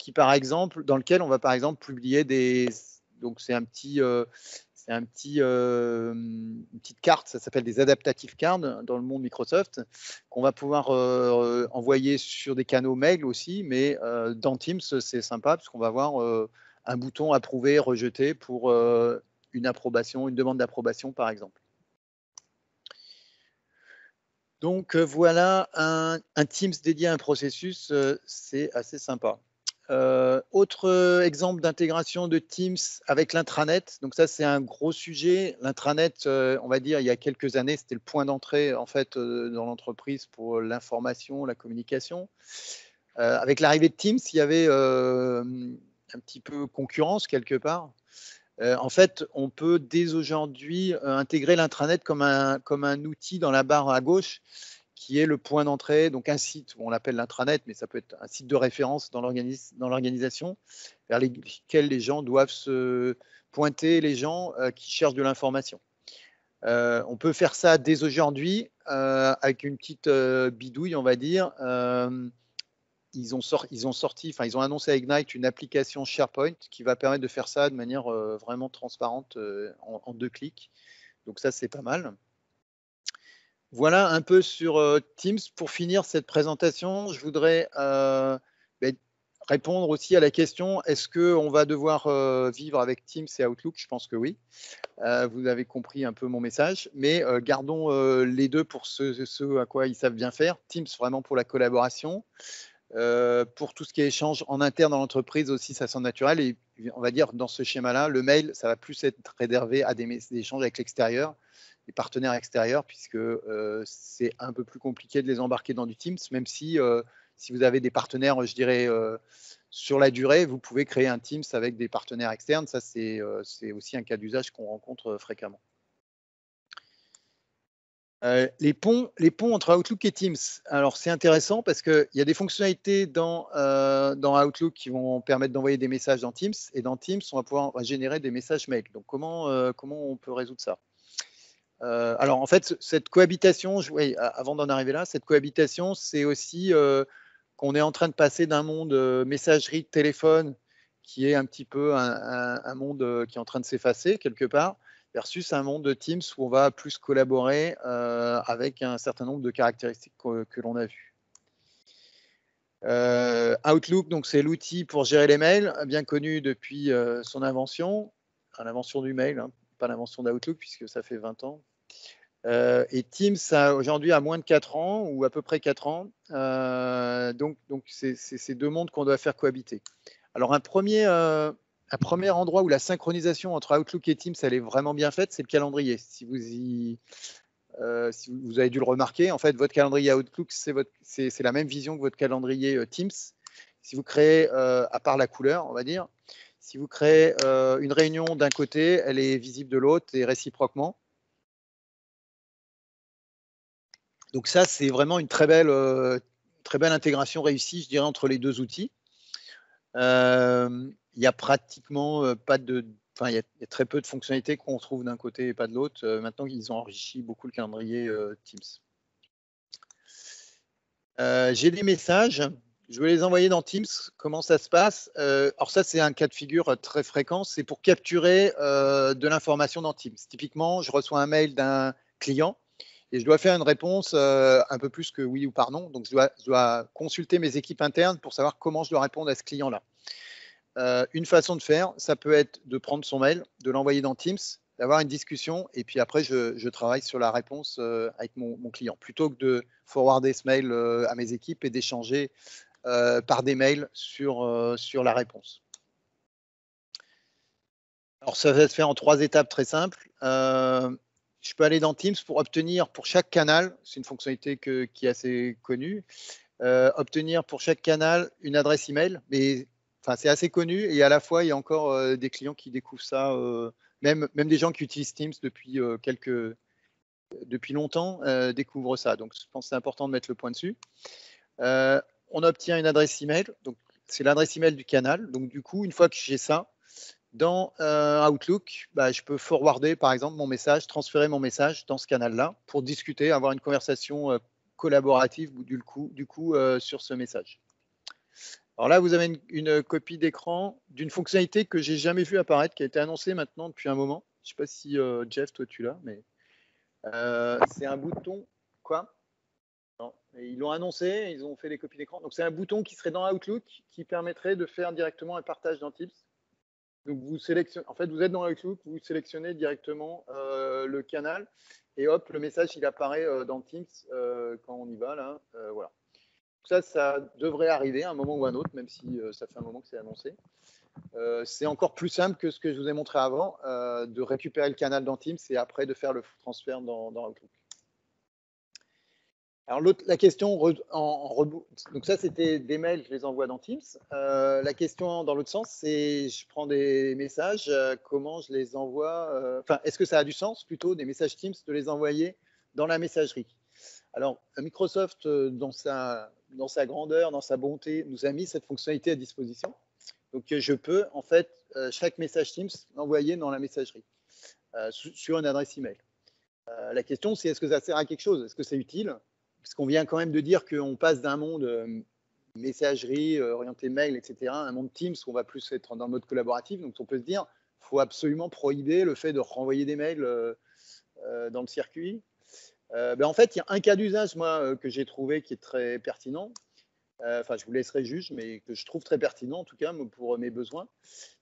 dans lequel on va par exemple publier donc c'est une petite carte, ça s'appelle des adaptative cards dans le monde Microsoft, qu'on va pouvoir envoyer sur des canaux mail aussi, mais dans Teams, c'est sympa parce qu'on va avoir un bouton approuver, rejeter pour une demande d'approbation par exemple. Donc voilà, un Teams dédié à un processus, c'est assez sympa. Autre exemple d'intégration de Teams avec l'intranet. Donc ça, c'est un gros sujet. L'intranet, on va dire, il y a quelques années, c'était le point d'entrée en fait dans l'entreprise pour l'information, la communication. Avec l'arrivée de Teams, il y avait un petit peu concurrence quelque part. En fait, on peut dès aujourd'hui intégrer l'intranet comme un outil dans la barre à gauche qui est le point d'entrée, donc un site, on l'appelle l'intranet, mais ça peut être un site de référence dans l'organisation, vers lesquels les gens doivent se pointer, les gens qui cherchent de l'information. On peut faire ça dès aujourd'hui avec une petite bidouille, on va dire. Ils ont annoncé à Ignite une application SharePoint qui va permettre de faire ça de manière vraiment transparente en 2 clics. Donc ça, c'est pas mal. Voilà un peu sur Teams. Pour finir cette présentation, je voudrais répondre aussi à la question, est-ce qu'on va devoir vivre avec Teams et Outlook? Je pense que oui. Vous avez compris un peu mon message, mais gardons les deux pour ceux à quoi ils savent bien faire. Teams vraiment pour la collaboration. Pour tout ce qui est échange en interne dans l'entreprise aussi, ça semble naturel. Et on va dire dans ce schéma-là, le mail, ça va plus être réservé à des échanges avec l'extérieur, les partenaires extérieurs, puisque c'est un peu plus compliqué de les embarquer dans du Teams, même si vous avez des partenaires, je dirais, sur la durée, vous pouvez créer un Teams avec des partenaires externes. Ça, c'est aussi un cas d'usage qu'on rencontre fréquemment. Les ponts entre Outlook et Teams. Alors, c'est intéressant parce qu'il y a des fonctionnalités dans Outlook qui vont permettre d'envoyer des messages dans Teams. Et dans Teams, on va pouvoir générer des messages mail. Donc, comment on peut résoudre ça? Alors, en fait, cette cohabitation, avant d'en arriver là, cette cohabitation, c'est aussi qu'on est en train de passer d'un monde messagerie de téléphone qui est un petit peu un monde qui est en train de s'effacer quelque part, versus un monde de Teams où on va plus collaborer avec un certain nombre de caractéristiques que l'on a vues. Outlook, donc c'est l'outil pour gérer les mails, bien connu depuis son invention, l'invention du mail, hein, pas l'invention d'Outlook puisque ça fait 20 ans. Et Teams aujourd'hui a moins de 4 ans ou à peu près 4 ans. Donc c'est ces deux mondes qu'on doit faire cohabiter. Alors un premier endroit où la synchronisation entre Outlook et Teams elle est vraiment bien faite, c'est le calendrier. Si vous avez dû le remarquer, en fait, votre calendrier Outlook, c'est la même vision que votre calendrier Teams. Si vous créez, à part la couleur, on va dire, si vous créez une réunion d'un côté, elle est visible de l'autre et réciproquement. Donc ça, c'est vraiment une très belle intégration réussie, je dirais, entre les deux outils. Il y a pratiquement pas de... Enfin, il y a très peu de fonctionnalités qu'on trouve d'un côté et pas de l'autre. Maintenant, ils ont enrichi beaucoup le calendrier Teams. J'ai des messages. Je vais les envoyer dans Teams. Comment ça se passe? Alors ça, c'est un cas de figure très fréquent. C'est pour capturer de l'information dans Teams. Typiquement, je reçois un mail d'un client et je dois faire une réponse un peu plus que oui ou par non. Donc, je dois consulter mes équipes internes pour savoir comment je dois répondre à ce client-là. Une façon de faire, ça peut être de prendre son mail, de l'envoyer dans Teams, d'avoir une discussion, et puis après, je travaille sur la réponse avec mon client, plutôt que de forwarder ce mail à mes équipes et d'échanger par des mails sur la réponse. Alors, ça va se faire en 3 étapes très simples. Je peux aller dans Teams pour obtenir pour chaque canal, c'est une fonctionnalité qui est assez connue, obtenir pour chaque canal une adresse email, mais enfin, c'est assez connu et à la fois, il y a encore des clients qui découvrent ça, même des gens qui utilisent Teams depuis longtemps découvrent ça. Donc, je pense que c'est important de mettre le point dessus. On obtient une adresse email, donc c'est l'adresse email du canal. Donc, du coup, une fois que j'ai ça, Dans Outlook, je peux forwarder, par exemple, mon message, transférer mon message dans ce canal-là pour discuter, avoir une conversation collaborative du coup sur ce message. Alors là, vous avez une copie d'écran d'une fonctionnalité que j'ai jamais vue apparaître, qui a été annoncée maintenant depuis un moment. Je ne sais pas si Jeff, toi tu l'as, mais c'est un bouton. Quoi? Non. Et ils l'ont annoncé, ils ont fait des copies d'écran. Donc c'est un bouton qui serait dans Outlook qui permettrait de faire directement un partage dans Teams. Donc vous sélectionnez, en fait, vous êtes dans Outlook, vous sélectionnez directement le canal et hop, le message il apparaît dans Teams quand on y va là. Voilà. Ça devrait arriver à un moment ou à un autre, même si ça fait un moment que c'est annoncé. C'est encore plus simple que ce que je vous ai montré avant, de récupérer le canal dans Teams et après de faire le transfert dans Outlook. Alors la question donc ça c'était des mails, je les envoie dans Teams. La question dans l'autre sens, c'est je prends des messages, comment je les envoie, enfin est-ce que ça a du sens plutôt des messages Teams de les envoyer dans la messagerie? Alors Microsoft dans sa grandeur, dans sa bonté, nous a mis cette fonctionnalité à disposition. Donc je peux en fait chaque message Teams l'envoyer dans la messagerie sur une adresse email. La question c'est est-ce que ça sert à quelque chose? Est-ce que c'est utile? Parce qu'on vient quand même de dire qu'on passe d'un monde messagerie, orienté mail, etc., à un monde Teams où on va plus être dans le mode collaboratif. Donc on peut se dire qu'il faut absolument prohiber le fait de renvoyer des mails dans le circuit. En fait, il y a un cas d'usage, moi, que j'ai trouvé qui est très pertinent. Enfin, je vous laisserai juge, mais que je trouve très pertinent, en tout cas, pour mes besoins.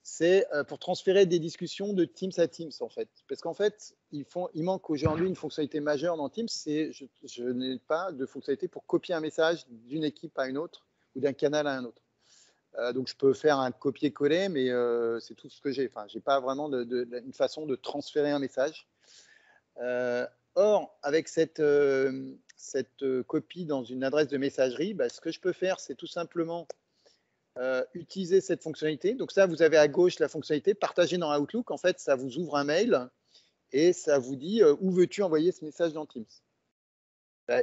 C'est pour transférer des discussions de Teams à Teams, en fait. Parce qu'en fait, il manque aujourd'hui une fonctionnalité majeure dans Teams, c'est je n'ai pas de fonctionnalité pour copier un message d'une équipe à une autre ou d'un canal à un autre. Donc, je peux faire un copier-coller, mais c'est tout ce que j'ai. Enfin, je n'ai pas vraiment une façon de transférer un message. Or, avec cette copie dans une adresse de messagerie, ce que je peux faire, c'est tout simplement utiliser cette fonctionnalité. Donc ça, vous avez à gauche la fonctionnalité partager dans Outlook. En fait, ça vous ouvre un mail et ça vous dit où veux-tu envoyer ce message dans Teams.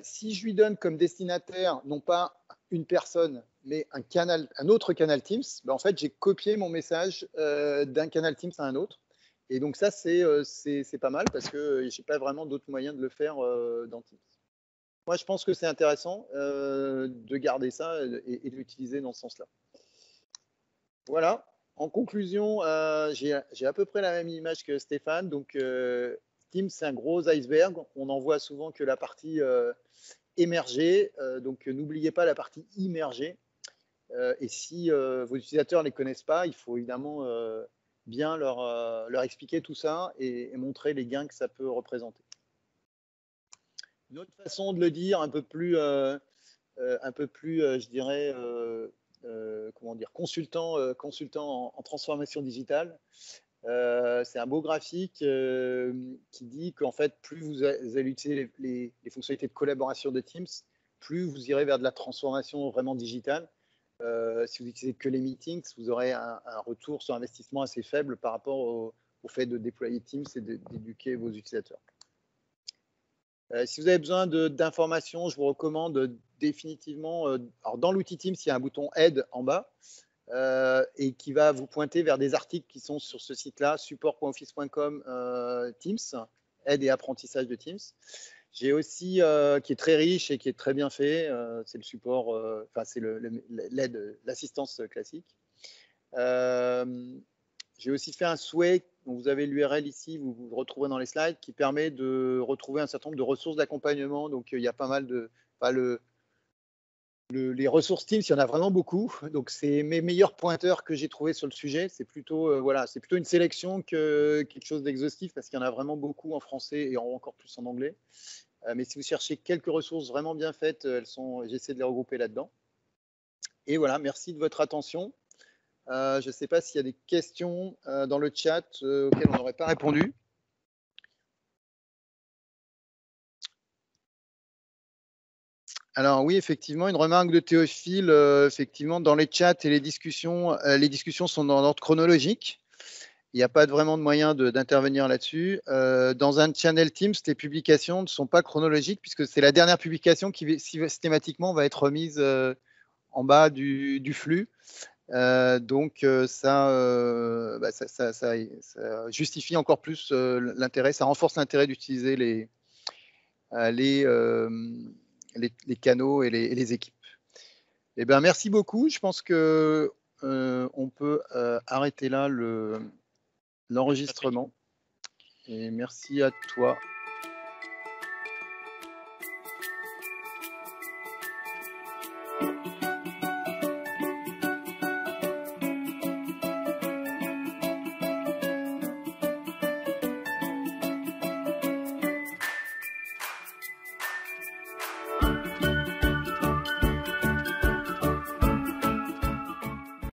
Si je lui donne comme destinataire, non pas une personne, mais un autre canal Teams, en fait, j'ai copié mon message d'un canal Teams à un autre. Et donc ça, c'est pas mal parce que je n'ai pas vraiment d'autres moyens de le faire dans Teams. Moi, je pense que c'est intéressant de garder ça et de l'utiliser dans ce sens-là. Voilà. En conclusion, j'ai à peu près la même image que Stéphane. Donc, Teams, c'est un gros iceberg. On en voit souvent que la partie émergée. Donc, n'oubliez pas la partie immergée. Et si vos utilisateurs ne les connaissent pas, il faut évidemment bien leur expliquer tout ça et montrer les gains que ça peut représenter. Une autre façon de le dire, un peu plus je dirais, comment dire, consultant en transformation digitale. C'est un beau graphique qui dit qu'en fait, plus vous allez utiliser les fonctionnalités de collaboration de Teams, plus vous irez vers de la transformation vraiment digitale. Si vous utilisez que les meetings, vous aurez un retour sur investissement assez faible par rapport au fait de déployer Teams et d'éduquer vos utilisateurs. Si vous avez besoin d'informations, je vous recommande définitivement, alors dans l'outil Teams, il y a un bouton Aide en bas et qui va vous pointer vers des articles qui sont sur ce site-là, support.office.com Teams, aide et apprentissage de Teams. J'ai aussi, qui est très riche et qui est très bien fait, c'est le support, enfin c'est l'aide, l'assistance classique. J'ai aussi fait un souhait, donc vous avez l'URL ici, vous le retrouverez dans les slides, qui permet de retrouver un certain nombre de ressources d'accompagnement. Donc il y a pas mal de... les ressources Teams, il y en a vraiment beaucoup. Donc c'est mes meilleurs pointeurs que j'ai trouvés sur le sujet. C'est plutôt, voilà, c'est plutôt une sélection que quelque chose d'exhaustif parce qu'il y en a vraiment beaucoup en français et encore plus en anglais. Mais si vous cherchez quelques ressources vraiment bien faites, j'essaie de les regrouper là-dedans. Et voilà, merci de votre attention. Je ne sais pas s'il y a des questions dans le chat auxquelles on n'aurait pas répondu. Alors oui, effectivement, une remarque de Théophile, effectivement, dans les chats et les discussions sont dans l'ordre chronologique. Il n'y a pas vraiment de moyen d'intervenir là-dessus. Dans un channel Teams, les publications ne sont pas chronologiques puisque c'est la dernière publication qui systématiquement va être remise en bas du flux. Donc ça justifie encore plus l'intérêt, ça renforce l'intérêt d'utiliser les canaux et les équipes. Eh bien, merci beaucoup. Je pense que on peut arrêter là l'enregistrement. Et merci à toi.